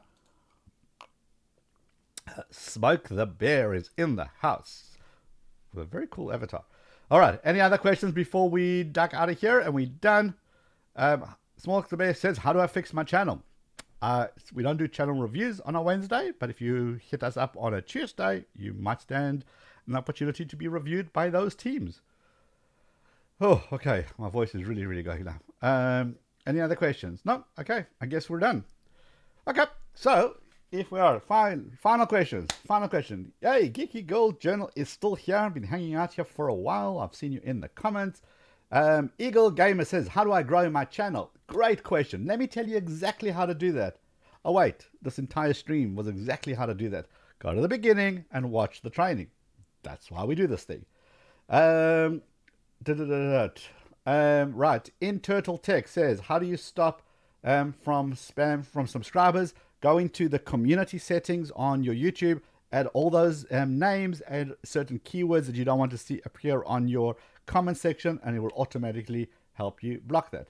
Smoke the Bear is in the house with a very cool avatar. All right, any other questions before we duck out of here and we're done? Smoke the Bear says, how do I fix my channel? We don't do channel reviews on a Wednesday, but if you hit us up on a Tuesday, you might stand an opportunity to be reviewed by those teams. Oh, okay. My voice is really, really going now. Any other questions? No? Okay. I guess we're done. Okay. So, if we are, final questions. Final question. Hey, Geeky Gold Journal is still here. I've been hanging out here for a while. I've seen you in the comments. Eagle Gamer says, how do I grow my channel? Great question. Let me tell you exactly how to do that. Oh, wait. This entire stream was exactly how to do that. Go to the beginning and watch the training. That's why we do this thing. Right. In Turtle Tech says, how do you stop from spam from subscribers? Go into the community settings on your YouTube, add all those names and certain keywords that you don't want to see appear on your comment section, and it will automatically help you block that.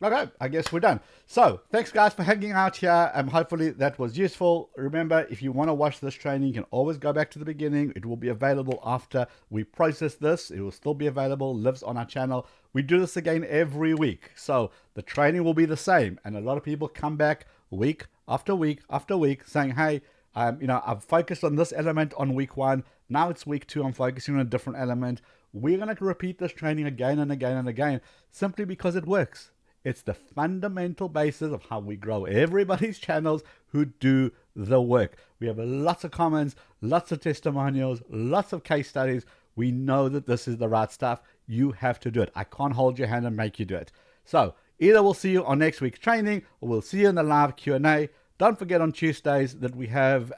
Okay, I guess we're done. So thanks guys for hanging out here. Hopefully that was useful. Remember, if you want to watch this training, you can always go back to the beginning. It will be available after we process this. It will still be available, lives on our channel. We do this again every week. So the training will be the same. And a lot of people come back week after week after week saying, hey, I've focused on this element on week 1. Now it's week 2. I'm focusing on a different element. We're going to repeat this training again and again and again, simply because it works. It's the fundamental basis of how we grow everybody's channels who do the work. We have lots of comments, lots of testimonials, lots of case studies. We know that this is the right stuff. You have to do it. I can't hold your hand and make you do it. So either we'll see you on next week's training or we'll see you in the live Q&A. Don't forget on Tuesdays that we have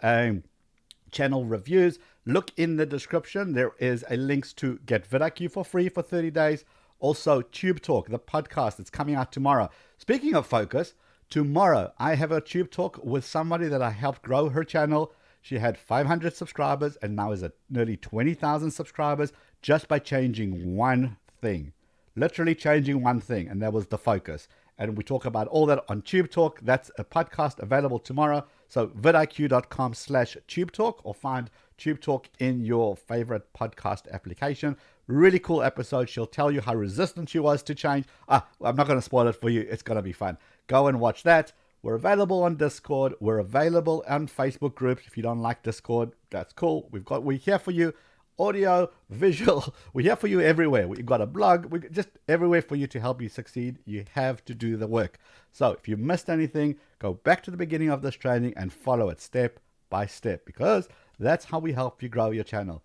channel reviews. Look in the description. There is a link to get vidIQ for free for 30 days. Also, Tube Talk, the podcast that's coming out tomorrow. Speaking of focus, tomorrow I have a Tube Talk with somebody that I helped grow her channel. She had 500 subscribers and now is at nearly 20,000 subscribers just by changing one thing. Literally changing one thing, and that was the focus. And we talk about all that on Tube Talk. That's a podcast available tomorrow. So vidiq.com/Tube Talk, or find Tube Talk in your favorite podcast application. Really cool episode. She'll tell you how resistant she was to change. I'm not going to spoil it for you. It's going to be fun. Go and watch that. We're available on Discord. We're available on Facebook groups. If you don't like Discord, that's cool. We're here for you. Audio, visual. We're here for you everywhere. We've got a blog. We're just everywhere for you to help you succeed. You have to do the work. So if you missed anything, go back to the beginning of this training and follow it step by step, because that's how we help you grow your channel.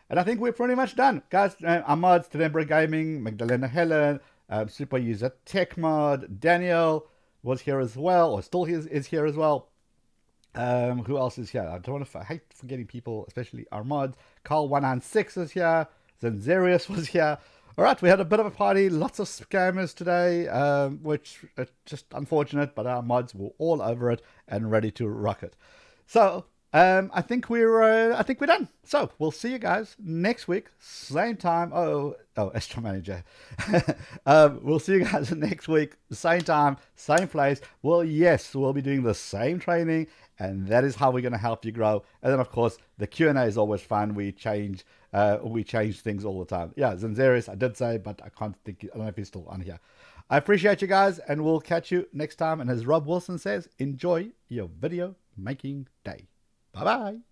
And I think we're pretty much done. Guys, Ahmad, Tenebra Gaming, Magdalena Helen, Super User Tech Mod, Daniel was here as well, or still is here as well. Who else is here? I hate forgetting people, especially Ahmad. Carl196 is here. Zanzarius was here. All right, we had a bit of a party. Lots of scammers today, which is just unfortunate, but our mods were all over it and ready to rock it. So I think we're done. So we'll see you guys next week, same time. Oh, Astro Manager. We'll see you guys next week, same time, same place. Well, yes, we'll be doing the same training, and that is how we're going to help you grow. And then, of course, the Q&A is always fun. We change things all the time. Yeah, Zanzarius, I did say, but I don't know if he's still on here. I appreciate you guys, and we'll catch you next time. And as Rob Wilson says, enjoy your video making day. Bye-bye.